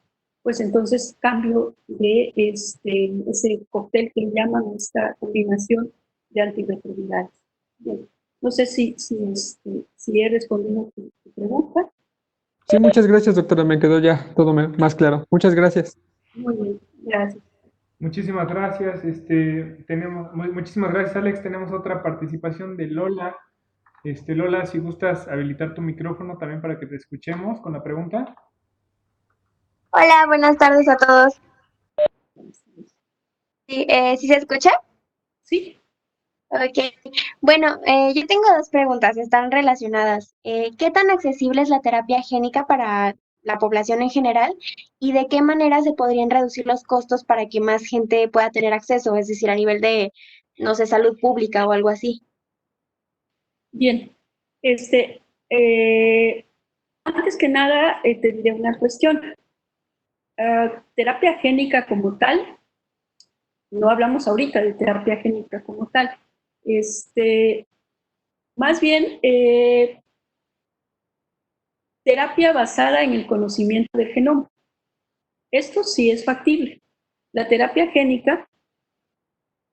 pues entonces cambio de ese cóctel que llaman esta combinación de antirretrovirales. Bien. No sé si he respondido tu pregunta. Sí, muchas gracias, doctora. Me quedó ya todo más claro. Muchas gracias. Muy bien, gracias. Muchísimas gracias. Muchísimas gracias, Alex. Tenemos otra participación de Lola. Lola, si gustas habilitar tu micrófono también para que te escuchemos con la pregunta. Hola, buenas tardes a todos. Sí, ¿sí se escucha? Sí. Ok. Bueno, yo tengo dos preguntas, están relacionadas. ¿Qué tan accesible es la terapia génica para la población en general? ¿Y de qué manera se podrían reducir los costos para que más gente pueda tener acceso? Es decir, a nivel de, no sé, salud pública o algo así. Bien. Antes que nada, te diré una cuestión. Terapia génica como tal, no hablamos ahorita de terapia génica como tal. Más bien, terapia basada en el conocimiento del genoma. Esto sí es factible. La terapia génica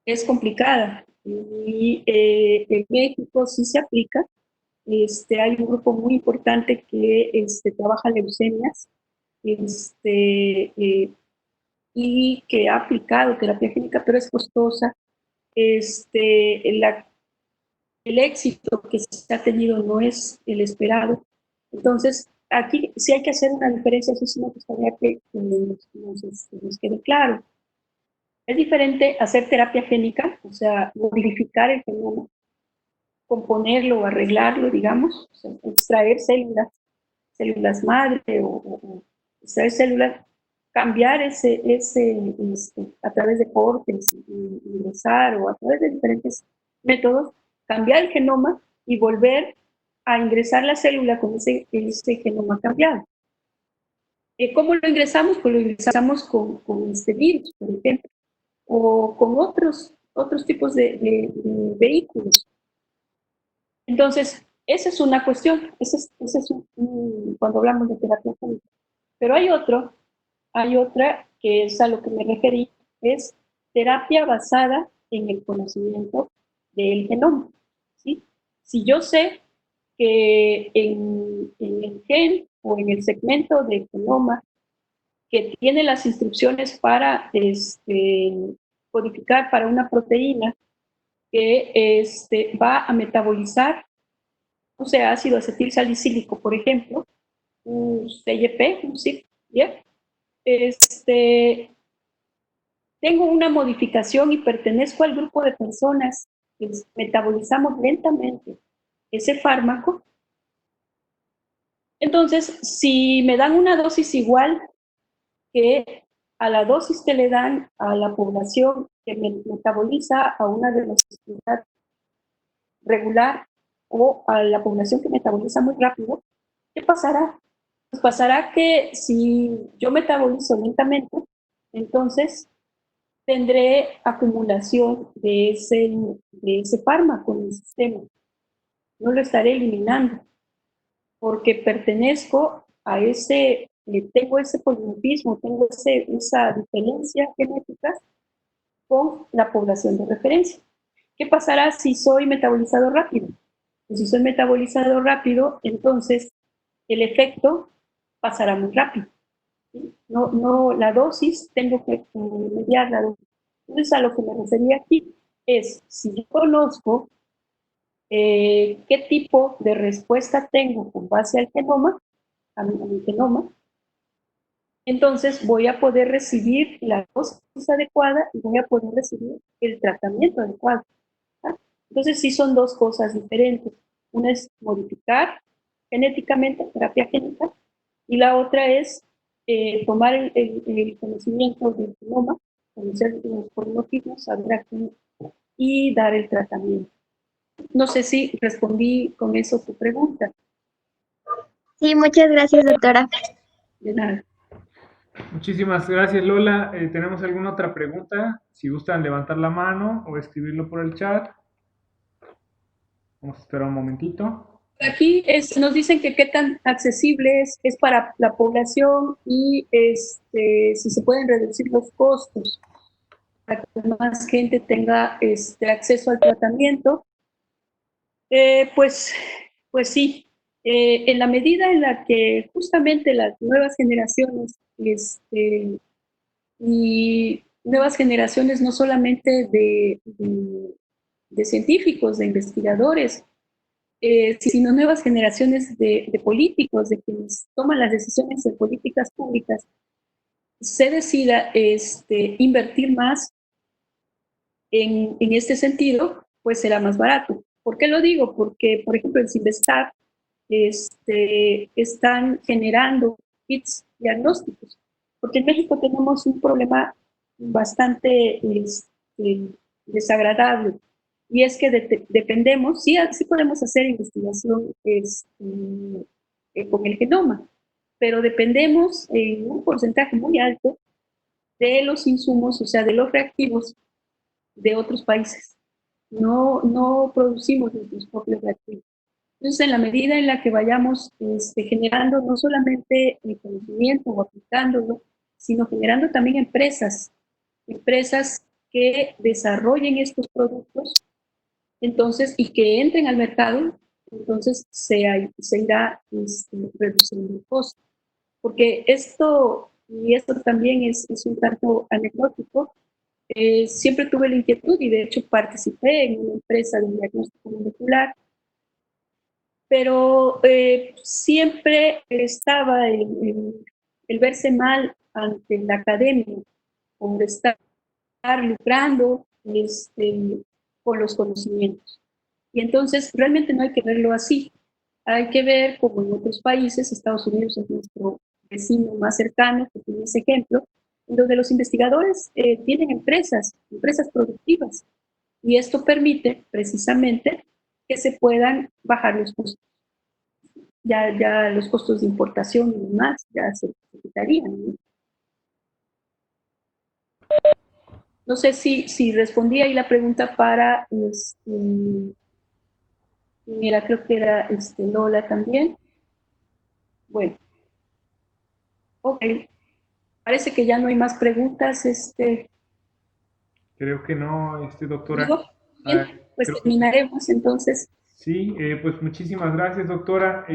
es complicada y en México sí se aplica. Hay un grupo muy importante que trabaja leucemias y que ha aplicado terapia génica, pero es costosa. El éxito que se ha tenido no es el esperado. Entonces, aquí sí hay que hacer una diferencia, eso sí me gustaría que nos quede claro. Es diferente hacer terapia génica, o sea, modificar el genoma, componerlo o arreglarlo, digamos, o sea, extraer células madre o extraer células, cambiar a través de cortes, ingresar o a través de diferentes métodos, cambiar el genoma y volver a ingresar la célula con ese genoma cambiado. ¿Cómo lo ingresamos? Pues lo ingresamos con este virus, por ejemplo, o con otros tipos de vehículos. Entonces, esa es una cuestión, cuando hablamos de terapia génica. Pero hay otra que es a lo que me referí, es terapia basada en el conocimiento del genoma. ¿Sí? Si yo sé que en el gen o en el segmento del genoma que tiene las instrucciones para codificar para una proteína que va a metabolizar, o sea, ácido acetil salicílico, por ejemplo, un CYP, un CYP, ¿ya? Tengo una modificación y pertenezco al grupo de personas que metabolizamos lentamente ese fármaco. Entonces, si me dan una dosis igual que a la dosis que le dan a la población que metaboliza a una velocidad regular o a la población que metaboliza muy rápido, ¿qué pasará? Pues pasará que si yo metabolizo lentamente, entonces tendré acumulación de ese fármaco en el sistema. No lo estaré eliminando porque pertenezco a tengo ese polimorfismo, tengo esa diferencia genética con la población de referencia. ¿Qué pasará si soy metabolizado rápido? Pues si soy metabolizado rápido, entonces el efecto pasará muy rápido. ¿Sí? No, la dosis, tengo que mediar la dosis. Entonces, a lo que me refería aquí es, si yo conozco qué tipo de respuesta tengo con base al genoma, a mi genoma, entonces voy a poder recibir la dosis adecuada y voy a poder recibir el tratamiento adecuado. ¿Tá? Entonces, sí son dos cosas diferentes. Una es modificar genéticamente, terapia génica, y la otra es tomar el conocimiento del genoma, conocer los polimorfismos, saber aquí y dar el tratamiento. No sé si respondí con eso tu pregunta. Sí, muchas gracias, doctora. De nada. Muchísimas gracias, Lola. ¿Tenemos alguna otra pregunta? Si gustan levantar la mano o escribirlo por el chat. Vamos a esperar un momentito. Aquí nos dicen que qué tan accesible es para la población y si se pueden reducir los costos para que más gente tenga acceso al tratamiento. Pues sí, en la medida en la que justamente las nuevas generaciones y nuevas generaciones no solamente de científicos, de investigadores, sino nuevas generaciones de políticos, de quienes toman las decisiones en políticas públicas, se decida invertir más en este sentido, pues será más barato. ¿Por qué lo digo? Porque, por ejemplo, en Simvestar están generando kits diagnósticos, porque en México tenemos un problema bastante desagradable, y es que dependemos, sí podemos hacer investigación con el genoma, pero dependemos en un porcentaje muy alto de los insumos, o sea, de los reactivos de otros países. No producimos nuestros propios reactivos. Entonces, en la medida en la que vayamos generando no solamente el conocimiento o aplicándolo, sino generando también empresas que desarrollen estos productos, entonces, y que entren al mercado, entonces se irá reduciendo el costo. Porque esto también es un tanto anecdótico. Siempre tuve la inquietud y de hecho participé en una empresa de diagnóstico molecular, pero siempre estaba el verse mal ante la academia, por estar lucrando con los conocimientos. Y entonces realmente no hay que verlo así. Hay que ver como en otros países, Estados Unidos es nuestro vecino más cercano, que tiene ese ejemplo, en donde los investigadores tienen empresas productivas, y esto permite precisamente que se puedan bajar los costos. Ya los costos de importación y demás ya se quitarían, ¿no? No sé si respondí ahí la pregunta para, mira, creo que era Lola también. Bueno, ok. Parece que ya no hay más preguntas, Creo que no, doctora. Diego. Bien, pues terminaremos entonces. Sí, pues muchísimas gracias, doctora.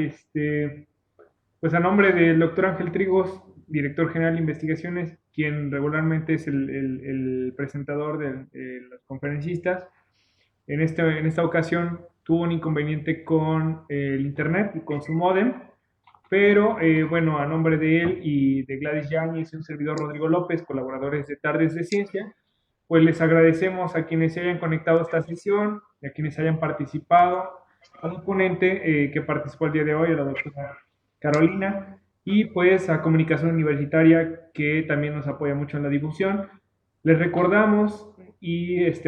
Pues a nombre del doctor Ángel Trigos, director general de investigaciones, quien regularmente es el presentador de los conferencistas, en esta ocasión tuvo un inconveniente con el internet y con su módem, pero bueno, a nombre de él y de Gladys Yáñez y un servidor Rodrigo López, colaboradores de Tardes de Ciencia, pues les agradecemos a quienes se hayan conectado a esta sesión y a quienes hayan participado. A un ponente que participó el día de hoy, a la doctora Carolina, y pues a Comunicación Universitaria, que también nos apoya mucho en la difusión. Les recordamos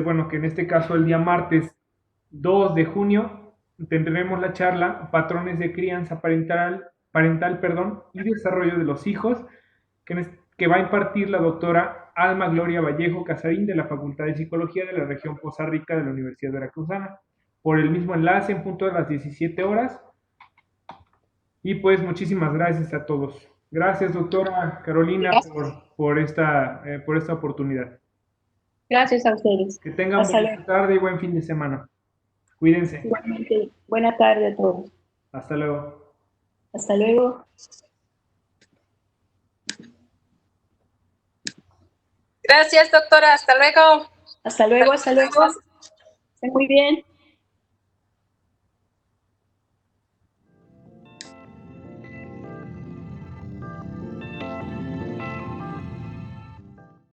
bueno, que en este caso el día martes 2 de junio tendremos la charla Patrones de crianza parental, y desarrollo de los hijos, que va a impartir la doctora Alma Gloria Vallejo Casarín, de la Facultad de Psicología de la región Poza Rica de la Universidad Veracruzana, por el mismo enlace en punto de las 17 horas. Y pues muchísimas gracias a todos. Gracias, doctora Carolina, por esta oportunidad. Gracias a ustedes. Que tengan buena tarde y buen fin de semana. Cuídense. Igualmente, buena tarde a todos. Hasta luego. Hasta luego. Gracias, doctora. Hasta luego. Hasta luego, hasta luego. Estén muy bien.